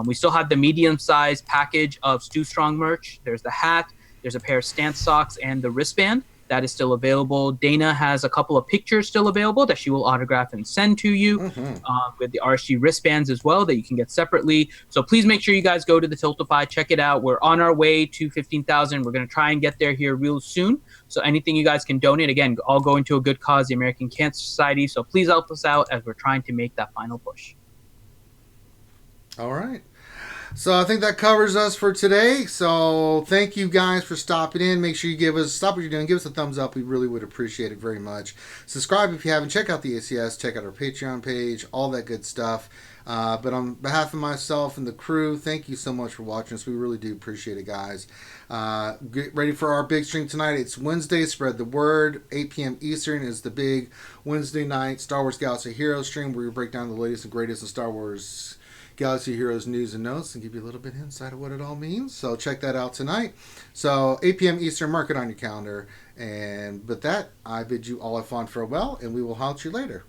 We still have the medium-sized package of Stew Strong merch. There's the hat. There's a pair of stance socks and the wristband. That is still available. Dana has a couple of pictures still available that she will autograph and send to you with the RSG wristbands as well that you can get separately. So please make sure you guys go to the Tiltify, check it out. We're on our way to 15,000. We're going to try and get there here real soon. So anything you guys can donate, again, all going to a good cause, the American Cancer Society. So please help us out as we're trying to make that final push. All right. So I think that covers us for today. So thank you guys for stopping in. Make sure you stop what you're doing. Give us a thumbs up. We really would appreciate it very much. Subscribe if you haven't. Check out the ACS. Check out our Patreon page. All that good stuff. But on behalf of myself and the crew, thank you so much for watching us. We really do appreciate it, guys. Get ready for our big stream tonight. It's Wednesday. Spread the word. 8 p.m. Eastern is the big Wednesday night Star Wars Galaxy Heroes stream where we break down the latest and greatest in Star Wars Galaxy Heroes news and notes and give you a little bit insight of what it all means. So check that out tonight. So 8 p.m. Eastern, mark it on your calendar. And with that, I bid you all a fond farewell, and we will holler at you later.